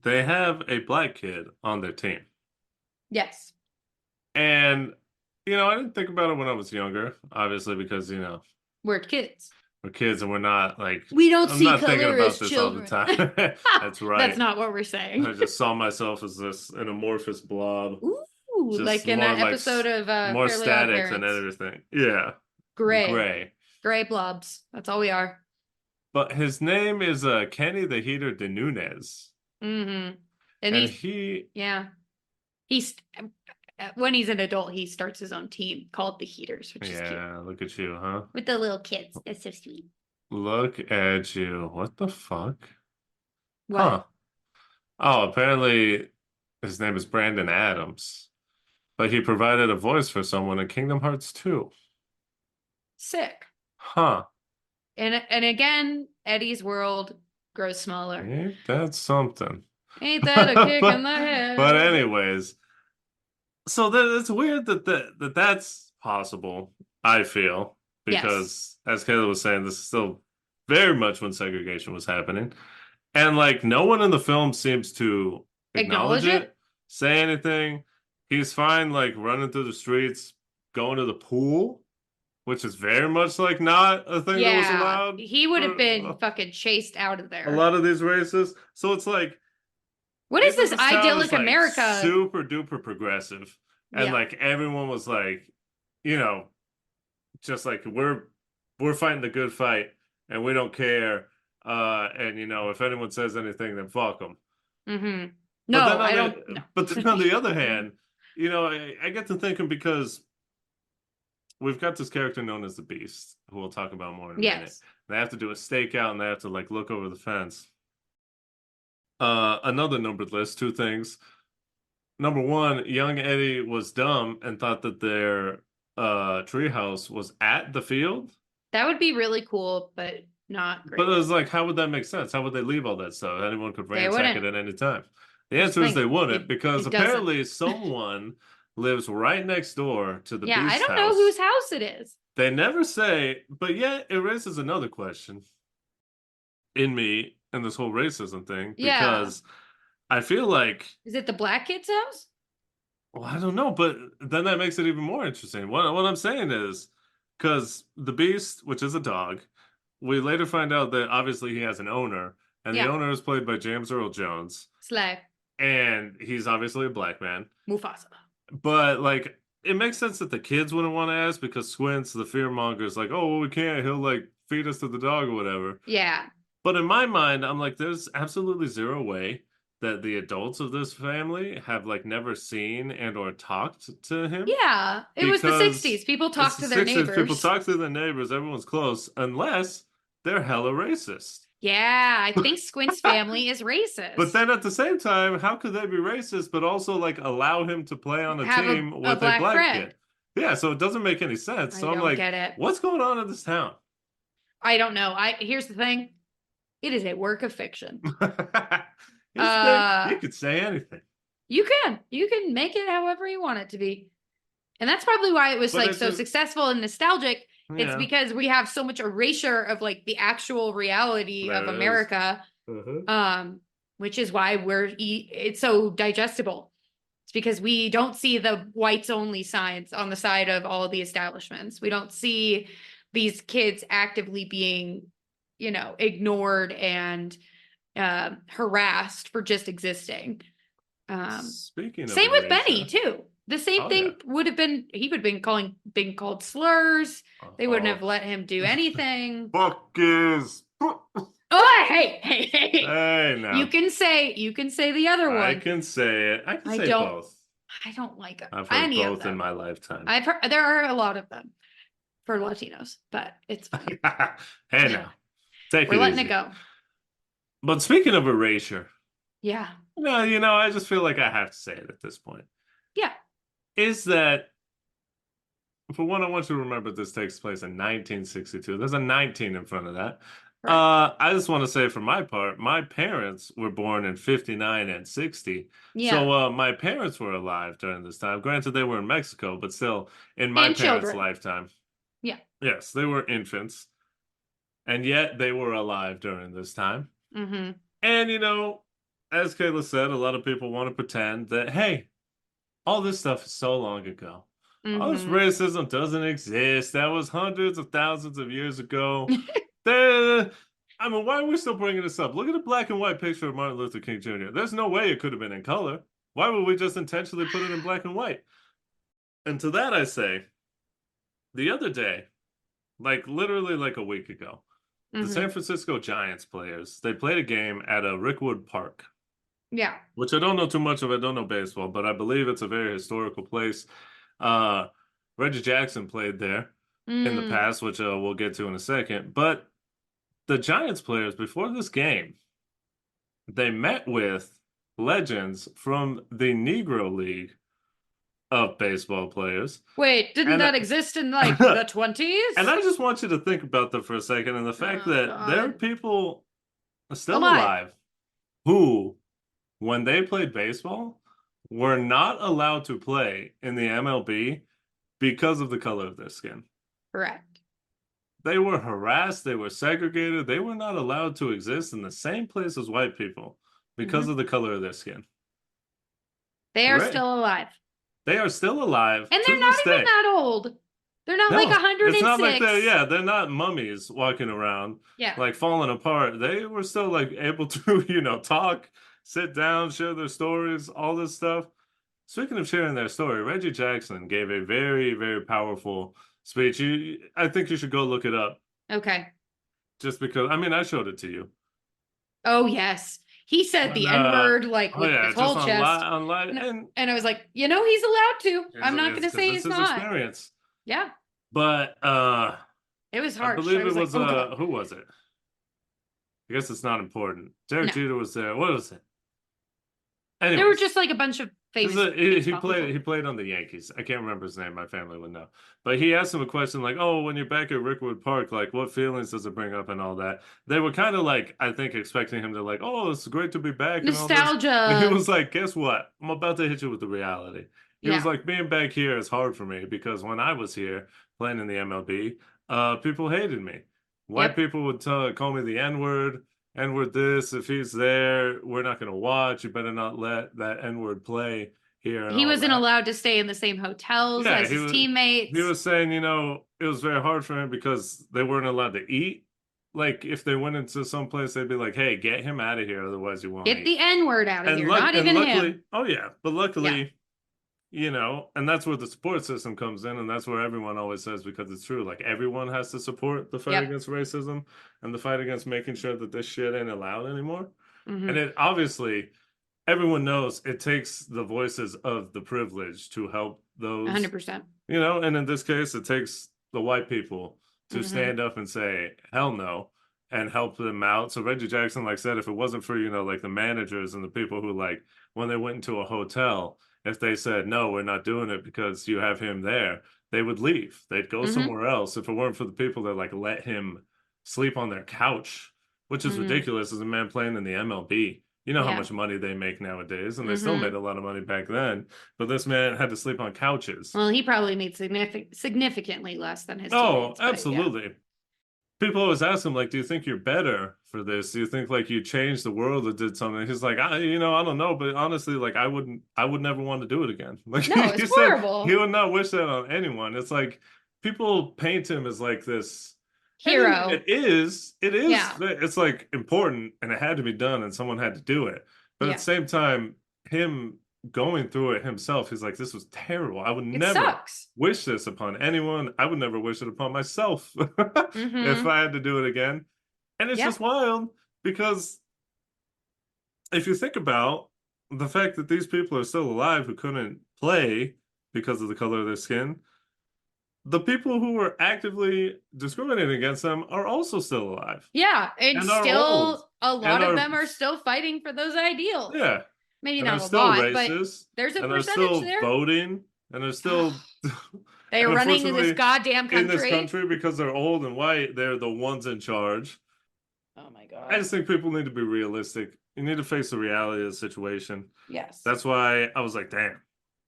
they have a black kid on their team. Yes. And, I didn't think about it when I was younger, obviously, because, we're kids. We're kids and we're not like... We don't I'm see not color thinking about as this children. all the time. That's right. That's not what we're saying. I just saw myself as an amorphous blob. Ooh, like in an episode of more Fairly static Odd than Parents. everything. Yeah. Gray blobs. That's all we are. But his name is Kenny the Heater de Nunez. Mm-hmm. And he... Yeah. He's... when he's an adult, he starts his own team called the Heaters, which is cute. Yeah, look at you, huh? With the little kids. That's so sweet. Look at you. What the fuck? What? Huh. Oh, apparently his name is Brandon Adams, but he provided a voice for someone in Kingdom Hearts 2. Sick. Huh. And again, Eddie's world grows smaller. Ain't that something? Ain't that a kick in the But head? anyways, so it's weird that's possible, I feel, Yes. because as Kayla was saying, this is still very much when segregation was happening. And like no one in the film seems to acknowledge Acknowledge it? it, say anything. He's fine like running through the streets, going to the pool, which is very much like not a thing that was Yeah. allowed He would have for been fucking chased out of a there. lot of these races. So it's like What is either this town idyllic is like America? super duper progressive, and Yeah. like everyone was like, you know, just like we're fighting the good fight and we don't care. And you know, if anyone says anything, then fuck them. Mm-hmm. But No, then I don't know. but then on the other hand, you know, I get to thinking because we've got this character known as the Beast, who we'll talk about more in a minute. Yes. They have to do a stakeout and they have to like look over the fence. Another numbered list, two things. Number one, young Eddie was dumb and thought that their treehouse was at the field. That would be really cool, but not But great. it was like, how would that make sense? How would they leave all that stuff? Anyone could They ransack wouldn't. it at any time. The That's answer the is they thing. wouldn't, because It doesn't. apparently someone lives right next door to the Yeah, I Beast don't know house. whose house it is. They never say, but yet it raises another question in me and this whole racism thing, Yeah. because I feel like, Is it the black kid's house? well, I don't know, but then that makes it even more interesting. What I'm saying is, because the Beast, which is a dog, we later find out that obviously he has an owner, and the Yeah. owner is played by James Earl Jones, Slay. and he's obviously a black man. Mufasa. But like, it makes sense that the kids wouldn't want to ask because Squints, the fearmonger, is like, oh, well, we can't. He'll like feed us to the dog or whatever. Yeah. But in my mind, I'm like, there's absolutely zero way that the adults of this family have like never seen and or talked to him. Yeah. It was the Because 60s. People it's talk the to their 60s, neighbors. people talk to their neighbors, everyone's close, unless they're hella racist. Yeah, I think Squint's family is racist. But then at the same time, how could they be racist but also like allow him to play on a Have team a with a black black friend. kid? Yeah, so it doesn't make any sense. I So I'm don't like, get it. what's going on in this town? I don't know. Here's the thing. It is a work of fiction. You could say anything. You can make it however you want it to be. And that's probably why it was But like it's so just- successful and nostalgic. It's Yeah. because we have so much erasure of like the actual reality There of it is. America. Which is why it's so digestible. It's because we don't see the whites only signs on the side of all the establishments. We don't see these kids actively being, you know, ignored and harassed for just existing. Speaking of Same with erasure, Benny too. The same Oh, thing yeah. would have been, he would have been being called slurs. They wouldn't have let him do anything. Fuck is. Oh, hey. Hey, now. You can say the other one. I can say it. I can say both. I don't like I've heard any of both in them. my lifetime. I've heard there are a lot of them for Latinos, but it's fine. Hey, now. Take We're it letting easy. it go. But speaking of erasure, Yeah. no, you know, I just feel like I have to say it at this point. Yeah. Is that, for one, I want you to remember this takes place in 1962. There's a 19 in front of that. Right. I just want to say for my part, my parents were born in 59 and 60. Yeah. So my parents were alive during this time. Granted, they were in Mexico, but still in my And parents' children. lifetime. Yeah. Yes, they were infants. And yet they were alive during this time. Mm-hmm. And, you know, as Kayla said, a lot of people want to pretend that, hey, all this stuff is so long ago. All this Mm-hmm. racism doesn't exist. That was hundreds of thousands of years ago. I mean, why are we still bringing this up? Look at a black and white picture of Martin Luther King Jr. There's no way it could have been in color. Why would we just intentionally put it in black and white? And to that I say, the other day, like literally like a week ago, the Mm-hmm. San Francisco Giants players, they played a game at a Rickwood Park. Yeah. which I don't know too much of. I don't know baseball, but I believe it's a very historical place. Uh, Reggie Jackson played there in the Mm. past, which we'll get to in a second. But the Giants players before this game, they met with legends from the Negro League of baseball players. Wait, didn't And that exist in like and the 20s? I just want you to think about that for a second and the fact Oh that there are God. people still Alive. alive who, when they played baseball, were not allowed to play in the MLB because of the color of their skin. Correct. They were harassed, they were segregated, they were not allowed to exist in the same place as white people because Hmm. of the color of their skin. They are Right? still alive. They are still alive And to they're not this even day. that old. They're not like No, it's not like 106. they're not mummies walking around Yeah. like falling apart. They were still like able to, talk, sit down, share their stories, all this stuff. Speaking of sharing their story, Reggie Jackson gave a very, very powerful speech. I think you should go look it up Okay. just because, I mean, I showed it to you. Oh yes. He said And, the N word like oh with yeah, his just whole chest. online, And, and and I was like, he's allowed to. I'm not it's gonna because say it's he's his not. experience. Yeah. But It was I harsh. I believe it was like, was oh God. who was it? I guess it's not important. Derek No. Jeter was there. What was it? There were Anyways, just like a bunch of Is famous it, he baseball played people. he played on the Yankees. I can't remember his name. My family would know. But he asked him a question like, "Oh, when you're back at Rickwood Park, like what feelings does it bring up and all that?" They were kind of like, I think, expecting him to like, "Oh, it's great to be back and all this." And he Nostalgia. was like, "Guess what? I'm about to hit you with the reality." He was Yeah. like, "Being back here is hard for me because when I was here playing in the MLB, people hated me. White Yep. people would call me the N-word. N-word this, if he's there, we're not going to watch. You better not let that N-word play here and He all wasn't that." allowed to stay in the same hotels Yeah, as his he teammates. was saying, it was very hard for him because they weren't allowed to eat. Like if they went into some place, they'd be like, "Hey, get him out of here, otherwise you won't Get eat." the N word out of here. Not And even him. luckily, oh yeah, but Yeah. luckily, and that's where the support system comes in, and that's where everyone always says because it's true. Like everyone has to support the fight Yep. against racism and the fight against making sure that this shit ain't allowed anymore. And Hmm. it obviously everyone knows it takes the voices of the privileged to help those, 100%. and in this case, it takes the white people to Hmm. stand up and say, hell no, and help them out. So Reggie Jackson, like said, if it wasn't for, like the managers and the people who like when they went into a hotel, if they said, no, we're not doing it because you have him there, they would leave. They'd go Hmm. somewhere else if it weren't for the people that like let him sleep on their couch, which is Mm. ridiculous as a man playing in the MLB. You know how Yeah. much money they make nowadays, and they still made Hmm. a lot of money back then. But this man had to sleep on couches. Well, he probably made significantly less than his Oh, teammates, but yeah. absolutely. People always ask him, like, do you think you're better for this? Do you think like you changed the world or did something? He's like, I don't know, but honestly, like I would never want to do it again. Like No, it's he said, he horrible. would not wish that on anyone. It's like people paint him as like this, and Hero. Yeah. it's like important and it had to be done and someone had to do it. But at the Yeah. same time, him going through it himself, he's like, this was terrible. I would It never sucks. wish this upon anyone. I would never wish it upon myself if Hmm. I had to do it again. And it's Yeah. just wild because if you think about the fact that these people are still alive who couldn't play because of the color of their skin, the people who were actively discriminating against them are also still alive Yeah. And and are old still, a and lot of are, them are still fighting for those ideals. yeah, Maybe and are not a still lot, but racist there's a and are percentage still there. voting and are still, They're and running this unfortunately, goddamn in this country. country, because they're old and white, they're the ones in charge. Oh my I God. just think people need to be realistic. You need to face the reality of the situation. Yes. That's why I was like, damn,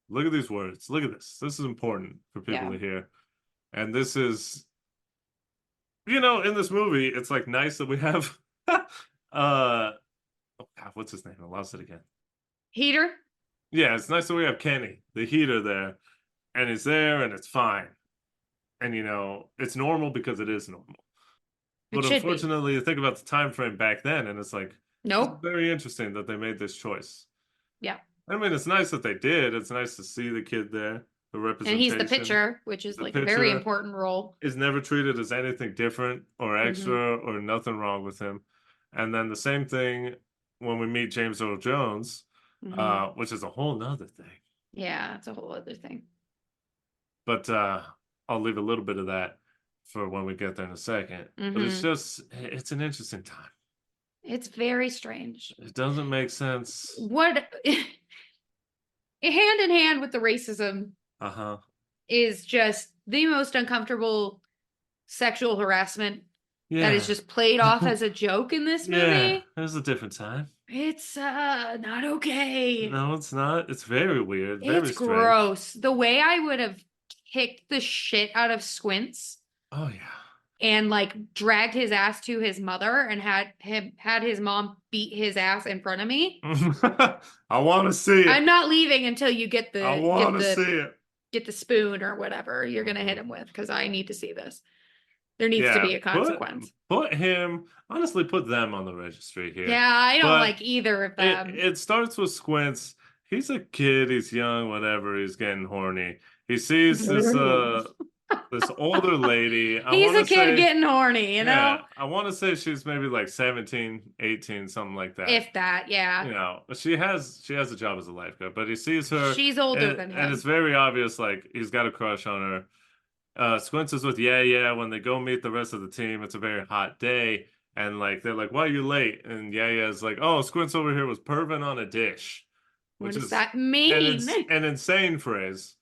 look at these words. Look at this. This is important for people Yeah. to hear. And this is, in this movie, it's like nice that we have oh God, what's his name? I lost it again. Heater? Yeah, it's nice that we have Kenny, the heater there, and he's there and it's fine. And it's normal because it is normal. It But should be. unfortunately, you think about the time frame back then, and it's like, it's Nope. very interesting that they made this choice. Yeah. I mean, it's nice that they did. It's nice to see the kid there, the And he's the representation. pitcher, which is The like a very pitcher important role. is never treated as anything different or Hmm. extra or nothing wrong with him. And then the same thing. when we meet James Earl Jones, Mhm. which is a whole nother thing. Yeah, it's a whole other thing. But I'll leave a little bit of that for when we get there in a second. But Hmm. it's an interesting time. It's very strange. It doesn't make sense. What hand in hand with the racism Uh-huh. is just the most uncomfortable sexual harassment that is Yeah. just played off as a joke in this Yeah. movie. It was a different time. It's not okay. No, it's not. It's very weird, It's very strange. gross. The way I would have kicked the shit out of Squints Oh yeah. and like dragged his ass to his mother and had his mom beat his ass in front of me. I want to see I'm it. not leaving until you get I the want to see it. get the spoon or whatever you're gonna hit him with because I need to see this. There needs to Yeah, be a consequence. put him, honestly, put them on the registry here. Yeah, I don't But like either of it them. it starts with Squints. He's a kid, he's young, whatever, he's getting horny. He sees this older lady. I He's want a to kid say, getting horny, you yeah, know? I want to say she's maybe like 17, 18, something like that. If that, yeah. You know, she has a job as a lifeguard, but he sees her She's older and, than and it's him. very obvious like he's got a crush on her. Squints is with Yeah. When they go meet the rest of the team, it's a very hot day, and like they're like, "Why are you late?" And is like, "Oh, Squints over here was perving on a dish," What which does is that mean? an insane phrase.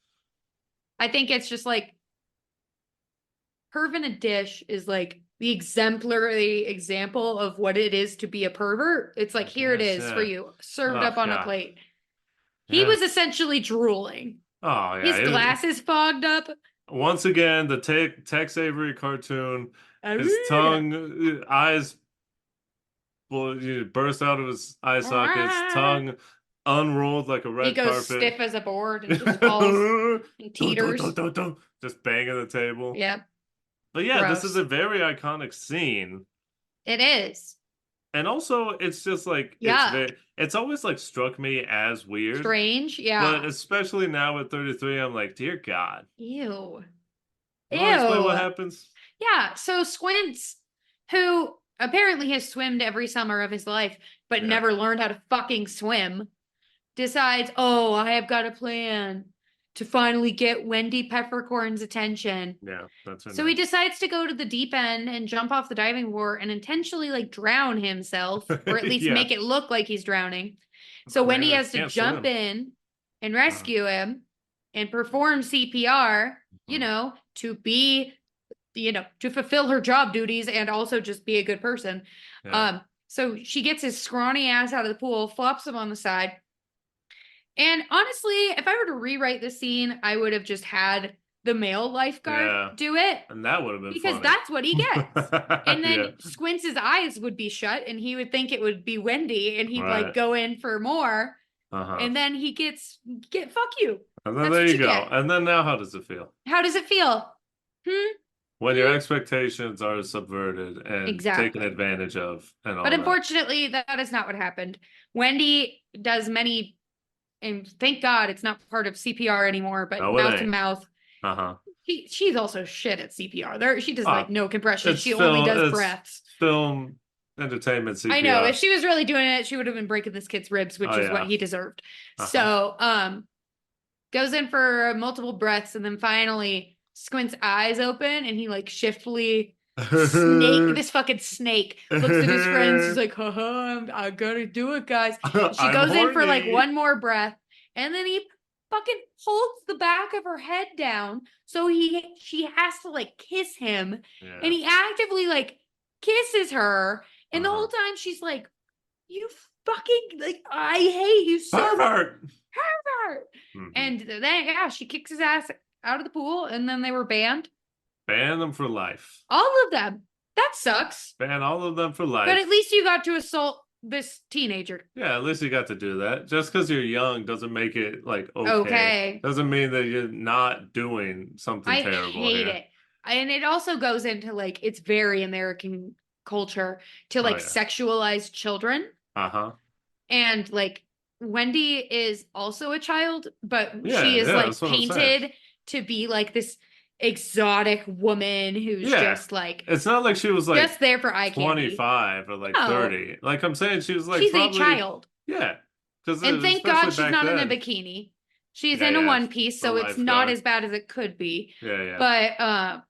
I think it's just like perv in a dish is like the exemplary example of what it is to be a pervert. It's like, I here it guess, is for yeah. you, served Oh up on a God, plate. He yeah. was essentially drooling. Oh His yeah. glasses fogged up. Once again, the Tex Avery cartoon, his He tongue, eyes burst out of his eye sockets, tongue unrolled like a red goes carpet. stiff as a board and just falls and Dun, dun, dun, teeters. dun, dun. Just banging the table. Yep, But yeah, this is gross. a very iconic scene. It is. And also it's just like Yuck. it's always like struck me as weird. Strange. But Yeah. especially now at 33, I'm like, dear God. Ew. You want to explain what Ew. happens? Yeah. So Squints, who apparently has swimmed every summer of his life, but Yeah. never learned how to fucking swim, decides, oh, I have got a plan to finally get Wendy Peppercorn's attention. Yeah, that's her So name. he decides to go to the deep end and jump off the diving board and intentionally like drown himself, or at least Yeah. make it look like he's drowning. So Man, Wendy I has to can't jump swim. in and rescue him and perform CPR, you know, to be, you know, to fulfill her job duties and also just be a good person. Yeah. So she gets his scrawny ass out of the pool, flops him on the side. And honestly, if I were to rewrite this scene, I would have just had the male lifeguard Yeah. do it. And that would have been Because funny. that's what he gets. And then Yeah. Squints' eyes would be shut and he would think it would be Wendy and he'd Right. like go in for more. Uh-huh. And then he get fuck you. And then That's there what you you go. get. And then now how does it feel? How does it feel? When your expectations are subverted and Exactly. taken advantage of and all But that. unfortunately, that is not what happened. Wendy does many, and thank God it's not part of CPR anymore, but No, it mouth to ain't. mouth. Uh-huh. She's also shit at CPR. There, she does like no compression. It's She only does it's breaths. film entertainment CPR. I know. If she was really doing it, she would have been breaking this kid's ribs, which is what he deserved. So, goes in for multiple breaths, and then finally Squint's eyes open, and he like shiftily this fucking snake looks at his friends. He's like, haha, I gotta do it, guys. She goes in for like one more breath, and then he fucking holds the back of her head down, so she has to like kiss him, and he actively like kisses her, and the whole time she's like, you fucking like, I hate you so much. And then she kicks his ass out of the pool, and then they were banned. Ban them for life. All of them. That sucks. Ban all of them for life. But at least you got to assault this teenager. Yeah, at least you got to do that. Just because you're young doesn't make it like okay. Doesn't mean that you're not doing something terrible. I hate it. And it also goes into like, it's very American culture to like sexualize children. And like Wendy is also a child, but she is like painted to be like this exotic woman who's Yeah. just like It's not like she was like just there for eye candy. 25 or like No. 30. Like I'm saying, she was like She's a probably, child. yeah. Because And thank especially God she's back not in a then. bikini. She's Yeah, in a yeah. one piece, The so it's not lifeguard. as bad as it could be. Yeah, yeah. But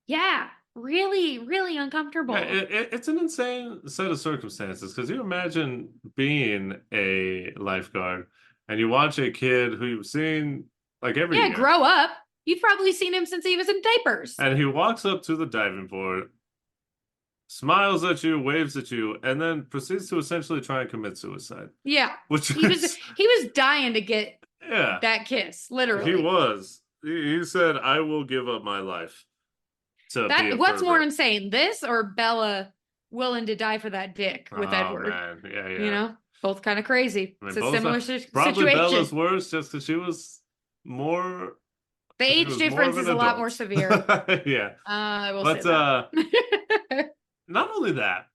yeah, really, really uncomfortable. Yeah, it's an insane set of circumstances because you imagine being a lifeguard and you watch a kid who you've seen like every Yeah, year, grow up. You've probably seen him since he was in diapers. and he walks up to the diving board, smiles at you, waves at you, and then proceeds to essentially try and commit suicide. Yeah. Which He was is, he was dying to get yeah, that kiss, he literally. was. He said, "I will give up my life to be a What's more pervert." insane, this or Bella willing to die for that dick with Oh Edward? man, yeah, yeah. You know, both kind of crazy. I mean, It's a both similar probably situation. Bella's worse just because she was more. The She age was more difference of an is a lot more adult. severe. Yeah, I will say but that. not only that,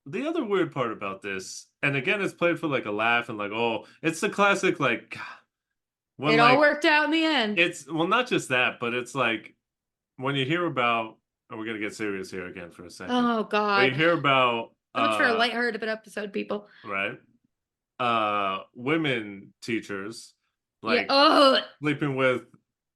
the other weird part about this, and again, it's played for like a laugh and like, oh, it's the classic like God, when It all like worked out in the end. it's well, not just that, but it's like when you hear about, and we're gonna get serious here again for a second. Oh But you God. hear about So much for a lighthearted episode, people. right, women teachers Yeah. like Oh, sleeping with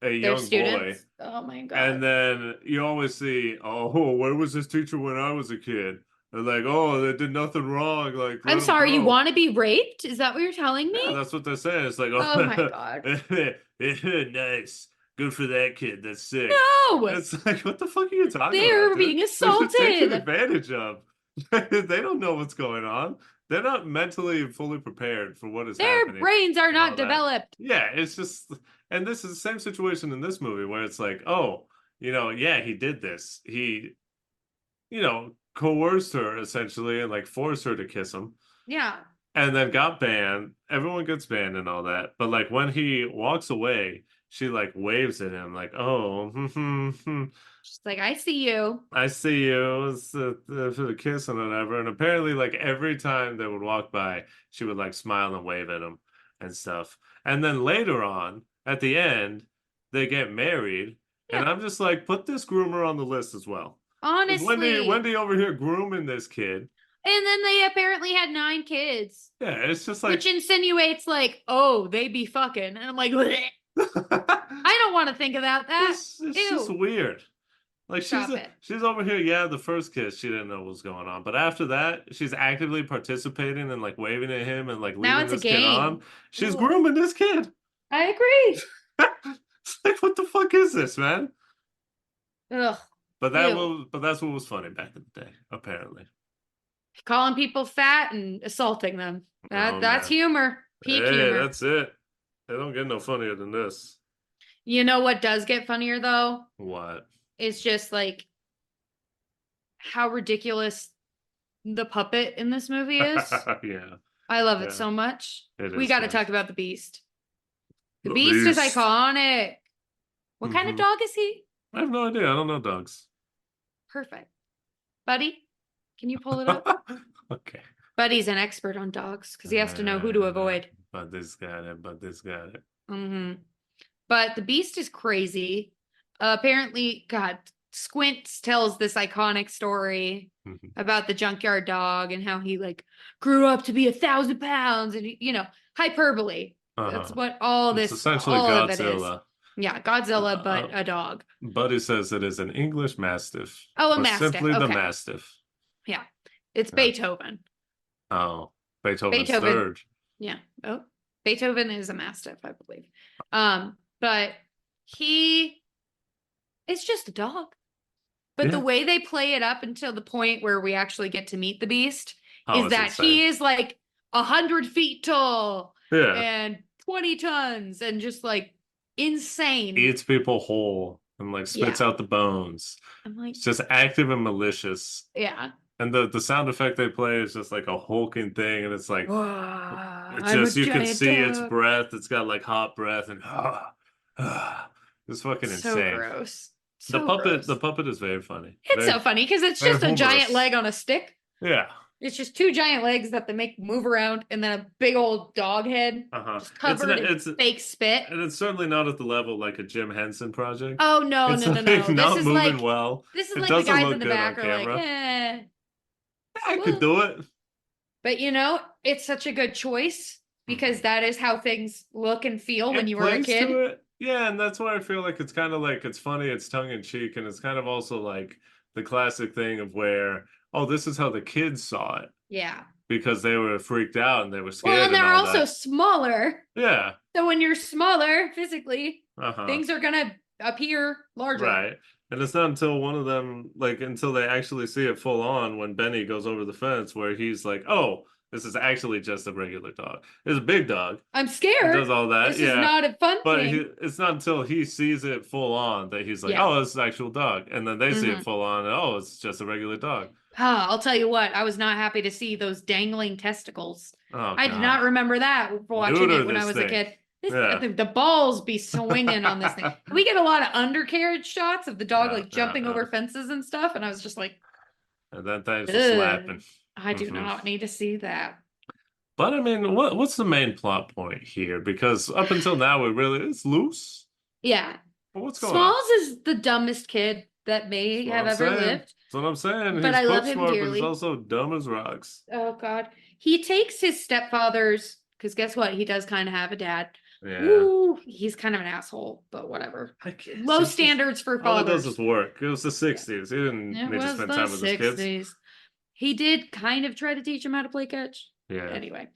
a their young boy. students. Oh my God. And then you always see, oh, where was this teacher when I was a kid? And like, oh, they did nothing wrong. Like, let I'm 'em sorry, you go. want to be raped? Is that what you're telling me? Yeah, that's what they're saying. It's like, Oh my oh, God. nice. Good for that kid. That's sick. No! It's like, what the fuck are you talking They're about, dude? being They're just taken assaulted. advantage of. They don't know what's going on. They're not mentally fully prepared for what is Their happening. brains are and all not that. developed. Yeah, it's just, and this is the same situation in this movie where it's like, oh, yeah, he did this. He, coerced her essentially and like forced her to kiss him Yeah. and then got banned. Everyone gets banned and all that. But like when he walks away, she like waves at him like, oh, She's like, I see you. I see you. It's for the kiss and whatever. And apparently, like every time they would walk by, she would like smile and wave at him and stuff. And then later on, at the end, they get married. Yeah. And I'm just like, put this groomer on the list as well. 'Cause Honestly. Wendy over here grooming this kid. And then they apparently had 9 kids. Yeah, it's just like Which insinuates like, oh, they be fucking. And I'm like, bleh. I don't want to think about that. it's Ew. just weird. Like Stop it. she's over here, yeah, the first kiss, she didn't know what was going on. But after that, she's actively participating and like waving at him and like Now leading it's a this kid game. on. She's Ew. grooming this kid. I agree. It's like, what the fuck is this, man? Ugh. But Ew. that's what was funny back in the day, apparently. Calling people fat and assaulting them. That's man. humor. Peak Hey, humor. that's it. They don't get no funnier than this. You know what does get funnier though? What? It's just like how ridiculous the puppet in this movie is. Yeah. I love Yeah. it so much. It We is got to fun. talk about the Beast. The The Beast is Beast. iconic. What kind of Mhm. dog is he? I have no idea. I don't know dogs. Perfect. Buddy, can you pull it up? Okay. Buddy's an expert on dogs because he has to know who to avoid. But this got it. But this got it. Hmm. But the Beast is crazy. Apparently, God, Squints tells this iconic story about the junkyard dog and how he like grew up to be 1,000 pounds and hyperbole. That's what all It's this essentially all of it is. Godzilla. Yeah, Godzilla, but a dog. Buddy says it is an English Mastiff. Oh, a or Mastiff. simply the Okay. Mastiff. Yeah, it's Yeah. Beethoven. Oh, Beethoven's Beethoven. third. Yeah. Oh, Beethoven is a Mastiff, I believe. But it's just a dog. But Yeah. the way they play it up until the point where we actually get to meet the Beast Oh, is it's that insane. he is like 100 feet tall Yeah. and 20 tons and just like insane. Eats people whole and like spits out the bones. I'm like, It's just active and malicious. yeah. And the sound effect they play is just like a hulking thing, and it's like it's just you can see its breath. It's got like hot breath and it's fucking So insane. gross. The puppet is very funny. It's so funny because it's very just a giant humorous. leg on a stick. Yeah. It's just two giant legs that they make move around, and then a big old dog head just covered in fake spit. And it's certainly not at the level like a Jim Henson project. Oh no, It's no, no, like no! This not is moving like well. this is It like the doesn't guys look in the good on back are like, camera. eh. I could Well, do it. but you know, it's such a good choice because that is how things look and feel when It you were a plays kid. to it. Yeah, and that's why I feel like it's kind of like it's funny, it's tongue in cheek, and it's kind of also like the classic thing of where, oh, this is how the kids saw it Yeah. because they were freaked out and they were Well, scared and and they're all also that. smaller. Yeah. So when you're smaller physically, Uh-huh. things are gonna appear larger. Right. And it's not until one of them, like, until they actually see it full on when Benny goes over the fence where he's like, oh, this is actually just a regular dog. It's a big dog. I'm It scared. does all that. This is Yeah. not a fun But thing. it's not until he sees it full on that he's like, Yeah. oh, it's an actual dog. And then they see it Mhm. full on, and oh, it's just a regular dog. I'll tell you what, I was not happy to see those dangling testicles. Oh, I did not God. remember that watching Neuter it when I this was a thing. kid. Yeah. The balls be swinging on this thing. We get a lot of undercarriage shots of the dog Yeah, like jumping yeah, over yeah. fences and stuff, and I was just like, And then thanks for ugh, slapping. I do Mhm. not need to see that. But I mean, what's the main plot point here? Because up until now, it's loose. Yeah. Well, what's going on? Smalls is the dumbest kid that may That's what have I'm ever saying. lived, That's what I'm saying. but He's I book love him smart, but he's dearly. also dumb as rocks. Oh God. He takes his stepfather's, because guess what? He does kind of have a dad. Yeah. Ooh, he's kind of an asshole, but whatever. I guess Low he's just standards for all he does fathers. is work. It was the 60s. He didn't It need to was spend the time with his kids. 60s. He did kind of try to teach him how to play catch. Yeah. Anyway.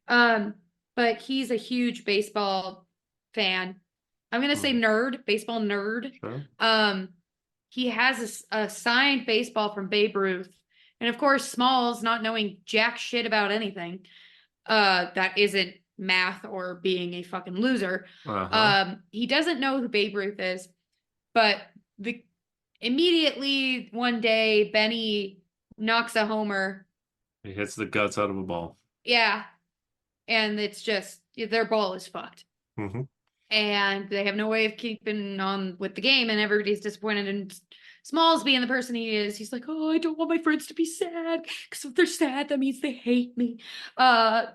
Um, but he's a huge baseball fan. I'm gonna say nerd, baseball nerd. Sure. He has a signed baseball from Babe Ruth. And of course, Smalls, not knowing jack shit about anything, that isn't math or being a fucking loser. He doesn't know who Babe Ruth is, but immediately one day Benny knocks a homer. He hits the guts out of a ball. Yeah. And it's just their ball is fucked. Mm-hmm. And they have no way of keeping on with the game, and everybody's disappointed. And Smalls, being the person he is, he's like, oh, I don't want my friends to be sad, because if they're sad, that means they hate me.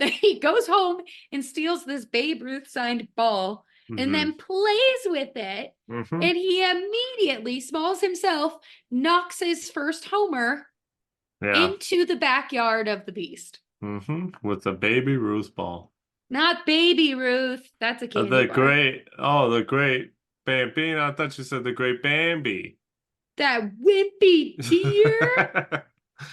He goes home and steals this Babe Ruth signed ball and then plays with it. And he immediately, Smalls himself, knocks his first homer into the backyard of the Beast. With the Baby Ruth ball. Not Baby Ruth. That's a candy bar. The great Bambino. I thought you said the great Bambi. That wimpy deer.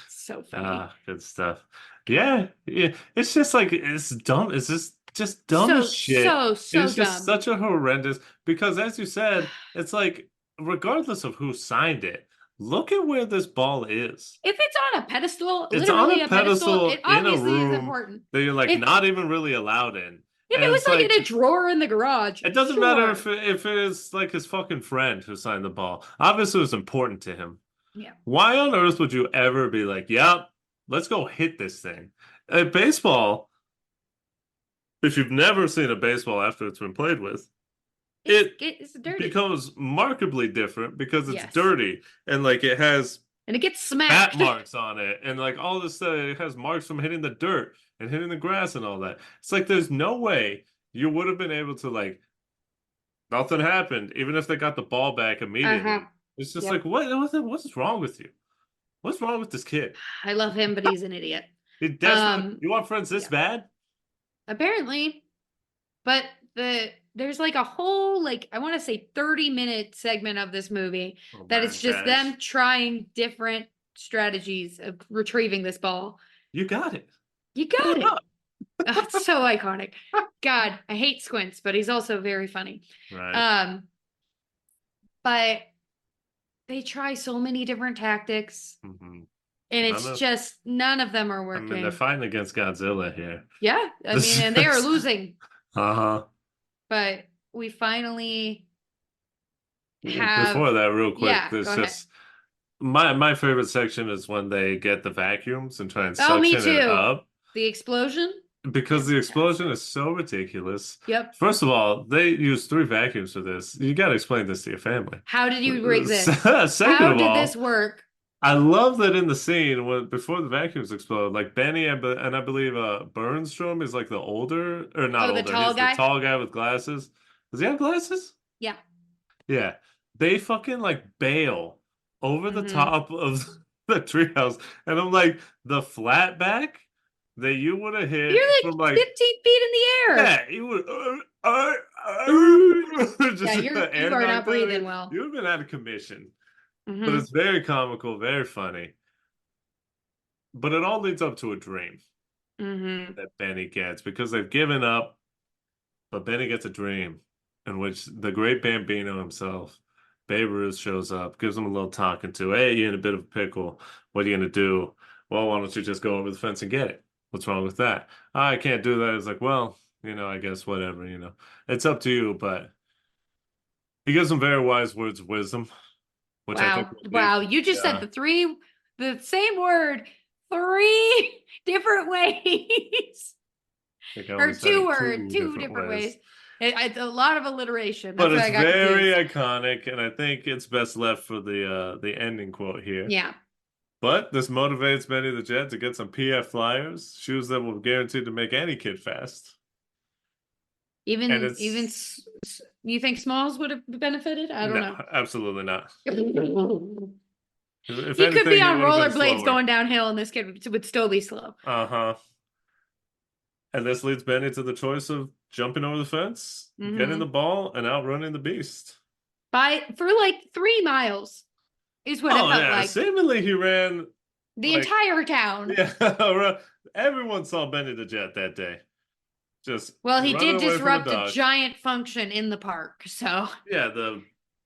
So funny. Good stuff. Yeah. It's just like, it's dumb. It's just dumb as shit. It's just dumb. such a horrendous, because as you said, it's like, regardless of who signed it, look at where this ball is. If it's on a pedestal, It's literally on a pedestal it in a obviously is room important. that you're like not even really allowed in. If it was like in a drawer in the garage, it doesn't matter if it is like his fucking friend who signed the ball. Obviously, it was important to him. Yeah. Why on earth would you ever be like, yep, let's go hit this thing? Baseball, if you've never seen a baseball after it's been played with, it's dirty. becomes markedly different because it's dirty and like it has and it gets smacked. bat marks on it and like all this stuff. It has marks from hitting the dirt and hitting the grass and all that. It's like there's no way you would have been able to like nothing happened even if they got the ball back immediately. It's just like what's wrong with you? What's wrong with this kid? I love him, but he's an idiot. He desperately, you want friends this bad? Apparently, but there's like a whole like I want to say 30-minute segment of this movie that it's just them trying different strategies of retrieving this ball. You got it. You got it. Oh, it's so iconic. God, I hate Squints, but he's also very funny. Right. But they try so many different tactics. And it's just none of them are working. I mean, they're fighting against Godzilla here. Yeah, I mean, and they are losing. But we finally have. Before that, real quick, Yeah, there's just my favorite section is when they get the vacuums and try and Oh, me suction it too. up. The explosion? Because the explosion is so ridiculous. Yep. First of all, they used 3 vacuums for this. You got to explain this to your family. How did you rig this? Second How of did all, this work? I love that in the scene when before the vacuums explode, like Benny and I believe Bernstrom is like the older or not Oh, the older. tall He's the guy? tall guy with glasses. Does he have glasses? Yeah. Yeah. They fucking like bail over the Hmm. top of the treehouse, and I'm like the flat back that you would have You're hit like from like 15 feet in the air. yeah, you would Yeah, just you air are not knocked out of you. breathing well. You would have been out of commission. But Hmm. it's very comical, very funny. But it all leads up to a dream Hmm. that Benny gets because they've given up, but Benny gets a dream in which the great Bambino himself, Babe Ruth, shows up, gives him a little talking to. Hey, you're in a bit of a pickle. What are you gonna do? Well, why don't you just go over the fence and get it? What's wrong with that? I can't do that. It's like, well, I guess whatever, It's up to you, but he gives some very wise words of wisdom, which I think Wow. will lead Wow. to You just said the same word three different ways. I think I only Or said two it word, two two different different ways. ways. It's a lot of alliteration. But That's why it's I got very confused. iconic, and I think it's best left for the ending quote here. Yeah. But this motivates Benny the Jet to get some PF flyers, shoes that will guarantee to make any kid fast. And Even it's you think Smalls would have benefited? I don't no, know. absolutely not. If He could be anything, he on would have been rollerblades slower. going downhill, and this kid would still be slow. Uh-huh. And this leads Benny to the choice of jumping over the fence, getting the Hmm. ball, and outrunning the beast. For like 3 miles is what it Oh felt yeah, like. seemingly he ran The like entire town. yeah, everyone saw Benny the Jet that day. Just Well, he running did away from the disrupt a dogs. giant function in the park, so Yeah,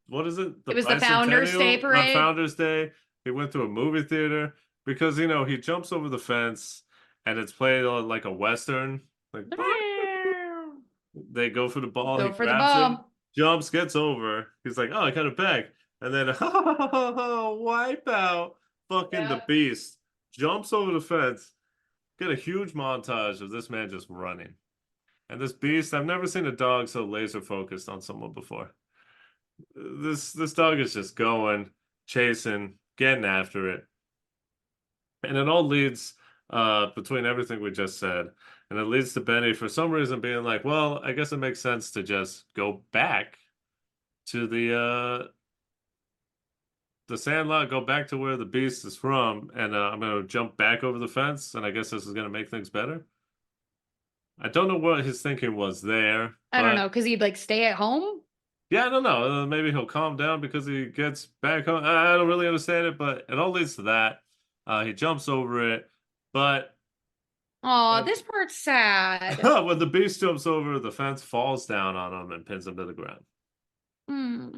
what is it? The it was the Founders Day bicentennial on parade. Founders Day. He went to a movie theater because he jumps over the fence and it's played on like a Western. Like they go for the ball, he Go for the grabs it, ball. jumps, gets over. He's like, "Oh, I got it back." And then wipe out fucking the Yep. beast. Jumps over the fence. Get a huge montage of this man just running. And this beast, I've never seen a dog so laser focused on someone before. This dog is just going, chasing, getting after it. And it all leads between everything we just said. And it leads to Benny for some reason being like, well, I guess it makes sense to just go back to the Sandlot, go back to where the beast is from, and I'm gonna jump back over the fence, and I guess this is gonna make things better. I don't know what his thinking was there, I don't but know, because he'd like stay at home. yeah, I don't know. Maybe he'll calm down because he gets back home. I don't really understand it, but it all leads to that. He jumps over it, but Oh, when this part's sad. when the beast jumps over, the fence falls down on him and pins him to the ground. Hmm.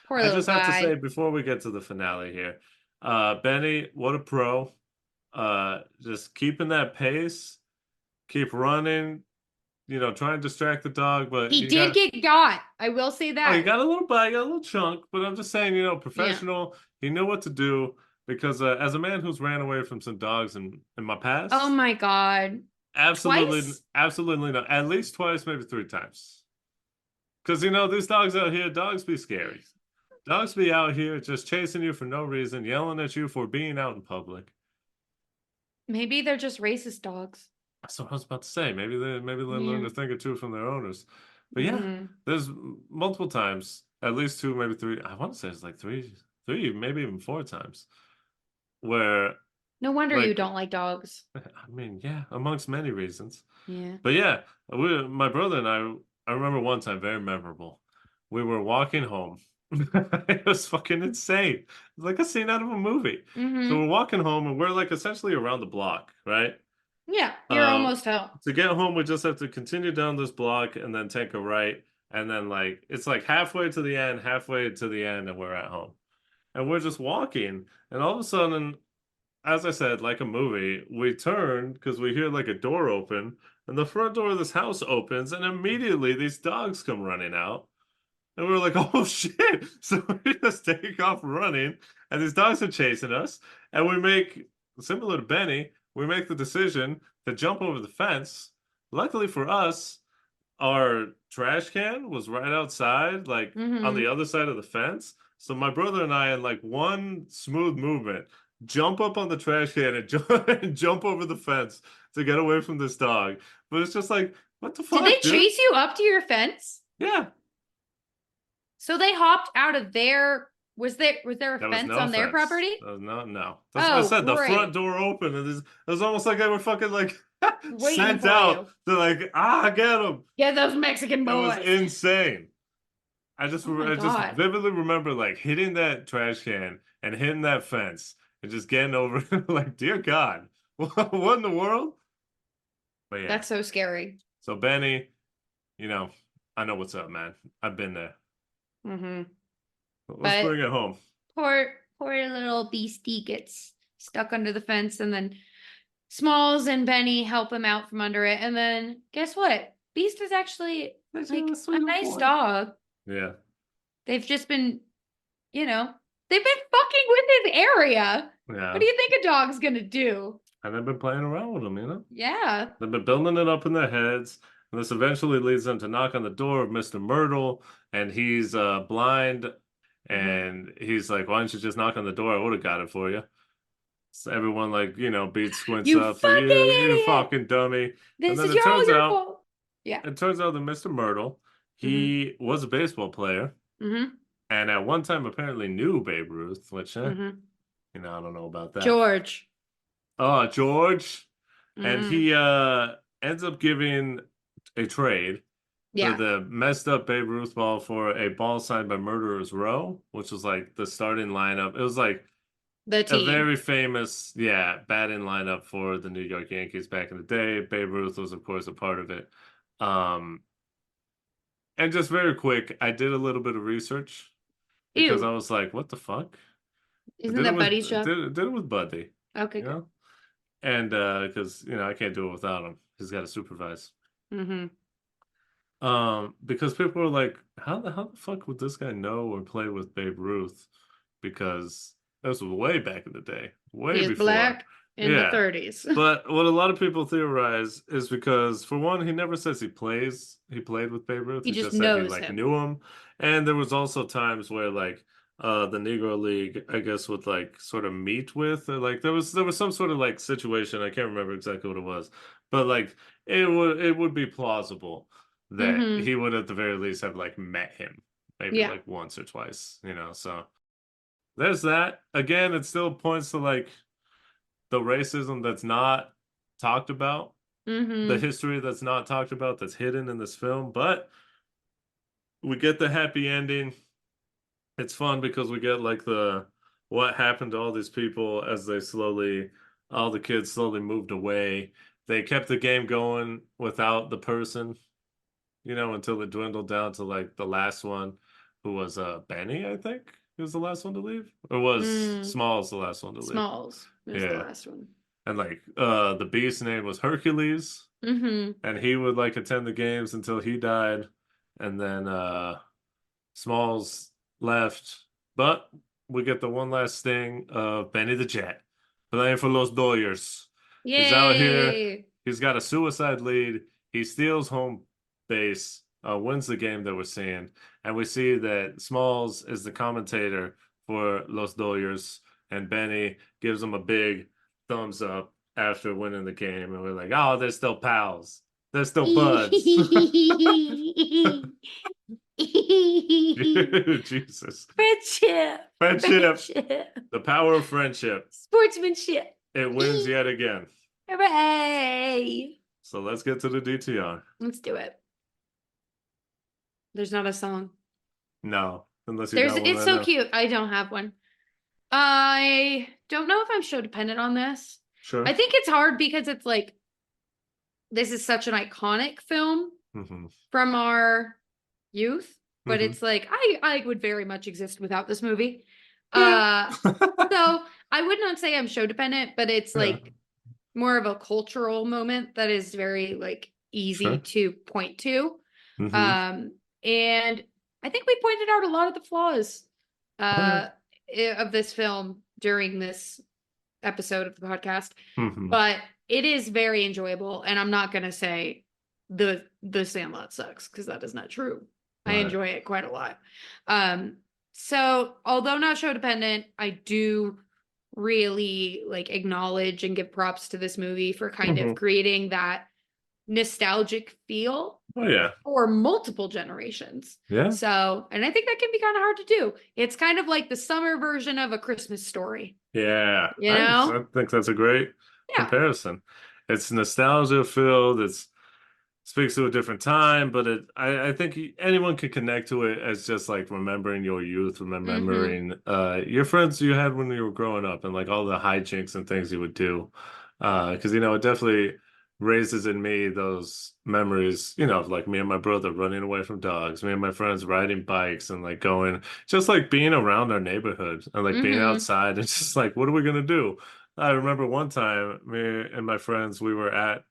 Poor I little just have to say guy. before we get to the finale here, Benny, what a pro. Just keeping that pace, keep running, try and distract the dog, but He did get got. I will say oh, he that. got a little bite, got a little chunk, but I'm just saying, Yeah. professional. He knew what to do because as a man who's ran away from some dogs in my Oh past, my God. absolutely, Twice? absolutely not. At least twice, maybe three times. Because these dogs out here, dogs be scary. Dogs be out here just chasing you for no reason, yelling at you for being out in public. Maybe they're just racist dogs. That's what I was about to say. Maybe they learn Yeah. to think or two from their owners. But yeah, Hmm. there's multiple times, at least two, maybe three. I want to say it's like three, maybe even four times, where No wonder you like don't like dogs. I mean, yeah, amongst many reasons. Yeah. But yeah, my brother and I remember one time very memorable. We were walking home. It was fucking insane. It was like a scene out of a movie. So we're Hmm. walking home and we're like essentially around the block, right? Yeah. You're Uh, almost home. to get home, we just have to continue down this block and then take a right. And then like it's like halfway to the end, and we're at home. And we're just walking, and all of a sudden, as I said, like a movie, we turn because we hear like a door open, and the front door of this house opens, and immediately these dogs come running out. And we were like, oh shit. So we just take off running, and these dogs are chasing us. And we make, similar to Benny, we make the decision to jump over the fence. Luckily for us, our trash can was right outside, like on the Hmm. other side of the fence. So my brother and I, in like one smooth movement, jump up on the trash can and and jump over the fence to get away from this dog. But it's just like, what the Did they fuck, dude? chase you up to your fence? Yeah. So they hopped out of their. Was there a There was fence no on their fence. property? There was no. That's what I said. The front Great. door opened, and it was almost like they were fucking like Waiting sent for out you. to like, get them. Get those Mexican It was boys. insane. Oh my I just God. vividly remember like hitting that trash can and hitting that fence and just getting over it. Like, dear God, what in the world? But yeah, That's so scary. so Benny, I know what's up, man. I've been there. Mm-hmm. Let's But bring it home. poor little beastie gets stuck under the fence, and then Smalls and Benny help him out from under it. And then guess what? Beast is actually That's like a a sweet nice boy. dog. Yeah. They've just been, they've been fucking with his area. Yeah. What do you think a dog's gonna do? And they've been playing around with him. Yeah. They've been building it up in their heads. And this eventually leads them to knock on the door of Mr. Myrtle, and he's blind. Mm-hmm. And he's like, why don't you just knock on the door? I would have got it for you. So everyone, like, beats Squints You up. Like, fucking you idiot! fucking dummy. And This then is all your fault. Yeah. it turns out that Mr. Myrtle, Mm-hmm. he was a baseball player. Mm-hmm. And at one time apparently knew Babe Ruth, which, Mm-hmm. I don't know about that. George. Oh, George. And Mm-hmm. he ends up giving a trade for Yeah. the messed up Babe Ruth ball for a ball signed by Murderers Row, which was like the starting lineup. It was like The a team. very famous, batting lineup for the New York Yankees back in the day. Babe Ruth was, of course, a part of it. And just very quick, I did a little bit of research because I Ew. was like, what the fuck? I Isn't did it that with Buddy's job? did it with Buddy, Okay, you good. know? And because I can't do it without him. He's got to supervise. Mm-hmm. Because people were like, how the fuck would this guy know or play with Babe Ruth? Because this was way back in the day, way He is before. black in the Yeah. 30s. But what a lot of people theorize is because, for one, he never says he played with Babe Ruth. He He just just said he knows like him. knew him. And there was also times where like the Negro League, I guess, would like sort of meet with, or like there was some sort of like situation. I can't remember exactly what it was, but like it would be plausible that Mm-hmm. he would at the very least have like met him maybe Yeah. like once or twice, so there's that. Again, it still points to like the racism that's not talked about, the Mm-hmm. history that's not talked about, that's hidden in this film. But we get the happy ending. It's fun because we get like the what happened to all these people as all the kids slowly moved away. They kept the game going without the person, until it dwindled down to like the last one, who was Benny, I think, who was the last one to leave, or was Mm. Smalls the last one to leave? Smalls is the Yeah. last one. And like the beast's name was Hercules, Mm-hmm. and he would like attend the games until he died, and then Smalls left. But we get the one last sting of Benny the Jet playing for Los Dodgers. He's out here. Yay! He's got a suicide lead. He steals home base, wins the game that we're seeing, and we see that Smalls is the commentator for Los Dodgers, and Benny gives him a big thumbs up after winning the game, and we're like, oh, they're still pals. They're still buds. Jesus. Friendship. Friendship. The power of friendship. Sportsmanship. It wins yet again. Hooray! So let's get to the DTR. Let's do it. There's not a song. No, unless you got one It's right so now. cute. I don't have one. I don't know if I'm show dependent on this. Sure. I think it's hard because it's like this is such an iconic film from our youth, but it's like I would very much exist without this movie. So I would not say I'm show dependent, but it's like more of a cultural moment that is very like easy to point to. And I think we pointed out a lot of the flaws of this film during this episode of the podcast. But it is very enjoyable, and I'm not gonna say the Sandlot sucks, because that is not true. I enjoy it quite a lot. So, although not show dependent, I do really like acknowledge and give props to this movie for kind of creating that nostalgic feel Oh yeah. for multiple generations. Yeah. So, and I think that can be kind of hard to do. It's kind of like the summer version of A Christmas Story, Yeah. you I know? think that's a great Yeah. comparison. It's nostalgia filled. It's speaks to a different time, but I think anyone can connect to it as just like remembering your youth, Mm-hmm. remembering your friends you had when you were growing up, and like all the hijinks and things you would do. Because it definitely raises in me those memories, of like me and my brother running away from dogs, me and my friends riding bikes and like going, just like being around our neighborhood and like being Mm-hmm. outside and just like, what are we gonna do? I remember one time, me and my friends, we were at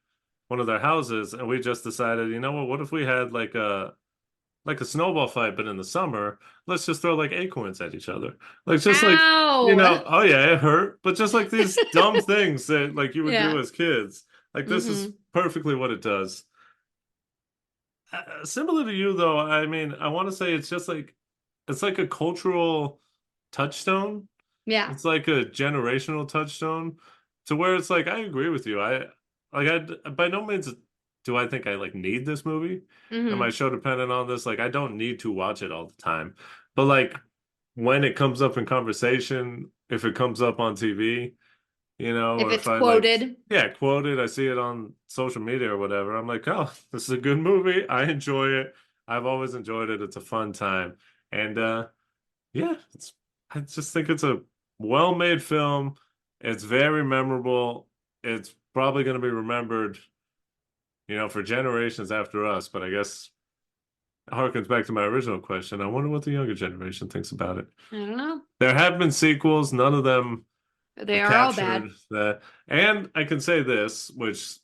one of their houses and we just decided, what if we had like a snowball fight, but in the summer, let's just throw like acorns at each other. Like just like, Ow! oh yeah, it hurt, but just like these dumb things that like you would do Yeah. as kids. Like this is Mm-hmm. perfectly what it does. Similar to you though, I mean, I want to say it's like a cultural touchstone. Yeah. It's like a generational touchstone to where it's like I agree with you. I by no means do I think I like need this movie. Am I Mm-hmm. show dependent on this? Like I don't need to watch it all the time. But like when it comes up in conversation, if it comes up on TV, If or if it's I like quoted. yeah, quoted, I see it on social media or whatever, I'm like, oh, this is a good movie. I enjoy it. I've always enjoyed it. It's a fun time. And yeah, I just think it's a well-made film. It's very memorable. It's probably going to be remembered, for generations after us, but I guess it harkens back to my original question. I wonder what the younger generation thinks about it. I don't know. There have been sequels, none of them They have are all captured bad. that. And I can say this, which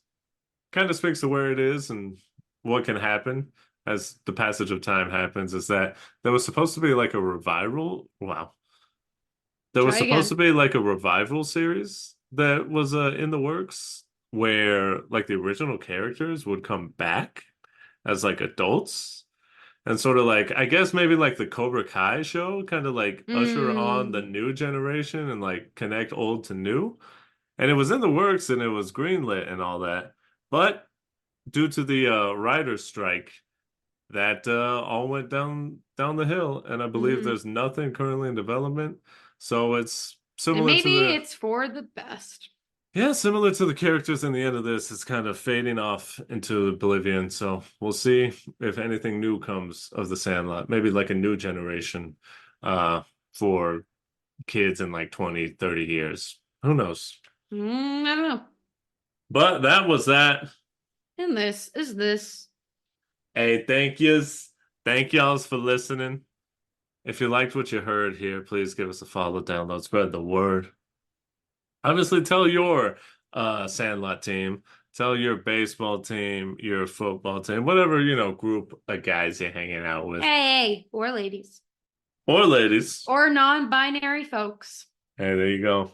kind of speaks to where it is and what can happen as the passage of time happens, is that there was supposed to be like a revival. Wow. There was Try supposed to again. be like a revival series that was in the works where like the original characters would come back as like adults and sort of like I guess maybe like the Cobra Kai show kind of like usher on the Mm. new generation and like connect old to new. And it was in the works and it was greenlit and all that. But due to the writer's strike, that all went down the hill, and I believe Mm-hmm. there's nothing currently in development. So it's And similar to maybe the it's for the best. yeah, similar to the characters in the end of this. It's kind of fading off into oblivion. So we'll see if anything new comes of the Sandlot. Maybe like a new generation for kids in like 20, 30 years. Who knows? I don't know. But that was that. And this is this. Hey, thank yous. Thank y'alls for listening. If you liked what you heard here, please give us a follow, download, spread the word. Obviously, tell your Sandlot team, tell your baseball team, your football team, whatever, group of guys you're hanging out with. Hey, or ladies. Or ladies. Or non-binary folks. Hey, there you go.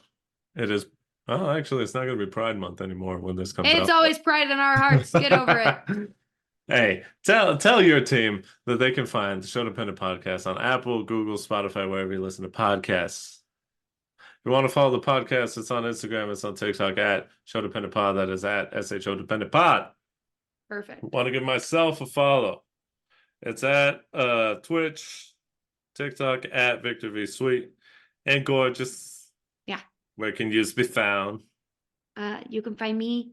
It is. Oh, actually, it's not going to be Pride Month anymore when this comes It's out. always pride in our hearts. Get over it. Hey, tell your team that they can find the Show Dependent podcast on Apple, Google, Spotify, wherever you listen to podcasts. If you want to follow the podcast, it's on Instagram, it's on TikTok at Show Dependent Pod. That is at SHO Dependent Pod. Perfect. Want to give myself a follow. It's at Twitch, TikTok at Victor V Sweet, and Gorgeous. Yeah. Where can you be found? You can find me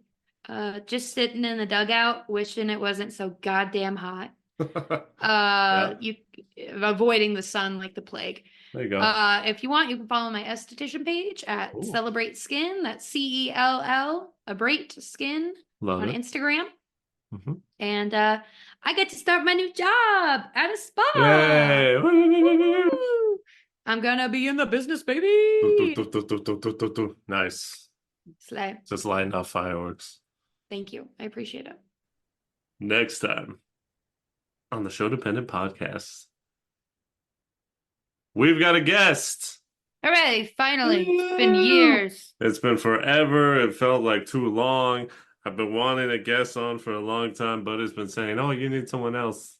just sitting in the dugout, wishing it wasn't so goddamn hot. Yeah, You avoiding the sun like the plague. there you go. If you want, you can follow my esthetician page at Ooh, Celebrate Skin. That's CELL, Abrate Skin love on it. Instagram. Mhm. And I get to start my new job at a spa. Yay! Woo! I'm gonna be in the business, baby. Nice. Slay. Just lighting off fireworks. Thank you. I appreciate it. Next time on the Show Dependent podcast, we've got a guest. Hooray, finally. It's been years. It's been forever. It felt like too long. I've been wanting a guest on for a long time, but it's been saying, oh, you need someone else.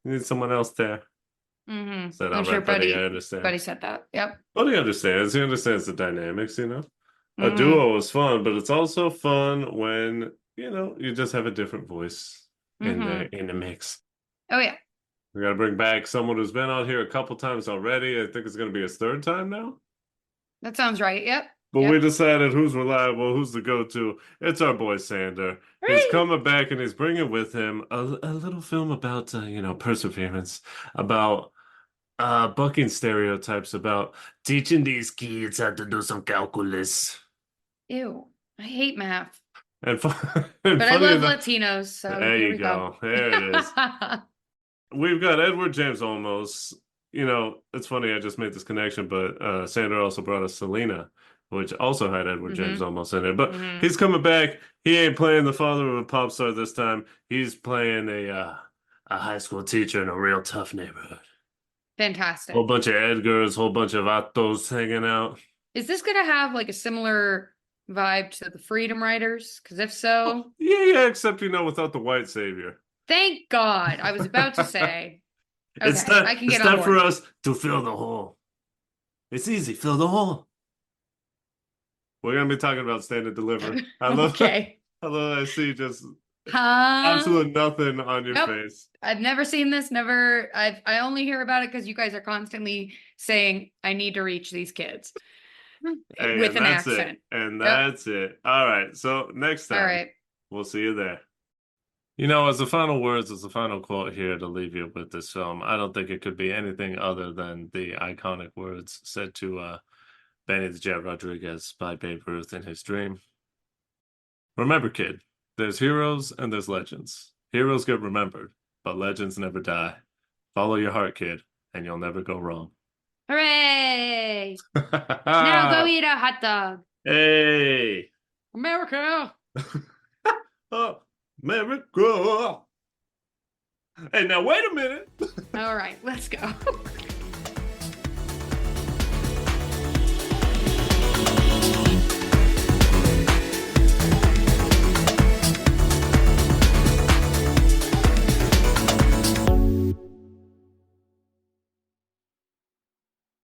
You need someone else there. Mm-hmm. Said, I'm all sure right, buddy, Buddy I understand. Buddy said that. Yep. But he understands. He understands the dynamics, you know? A Mhm. duo is fun, but it's also fun when, you know, you just have a different voice in the mix. Oh yeah. We got to bring back someone who's been out here a couple times already. I think it's going to be his third time now. That sounds right. Yep. But Yep. we decided who's reliable, who's the go-to. It's our boy Sander. He's Hooray! coming back and he's bringing with him a little film about, you know, perseverance, about bucking stereotypes, about teaching these kids how to do some calculus. Ew. I hate math. And, But I funny love enough, Latinos, so there here you we go. go. There it is. We've got Edward James Olmos. You know, it's funny, I just made this connection, but Sandra also brought us Selena, which also had Edward James Olmos in it. But he's coming back. He ain't playing the father of a pop star this time. He's playing a high school teacher in a real tough neighborhood. Fantastic. Whole bunch of Edgars, whole bunch of Vatos hanging out. Is this gonna have like a similar vibe to the Freedom Riders? Because if so, Yeah, except, you know, without the white savior. thank God. I was about to say. Okay, It's time, I can it's get on time for board. us to fill the hole. It's easy, fill the hole. We're gonna be talking about Stand and Deliver. Okay. I love I see just Huh? absolute nothing on your Nope. face. I've never seen this, never. I only hear about it because you guys are constantly saying I need to reach these kids Hey, with and an that's accent. it. And Yep. that's it. All right. So next time, All right. we'll see you there. You know, as the final words, as the final quote here to leave you with this film, I don't think it could be anything other than the iconic words said to Benny the Jet Rodriguez by Babe Ruth in his dream. Remember, kid, there's heroes and there's legends. Heroes get remembered, but legends never die. Follow your heart, kid, and you'll never go wrong. Hooray! Now go eat a hot dog. Hey! America! Oh, America! Hey, now wait a minute! All right, let's go.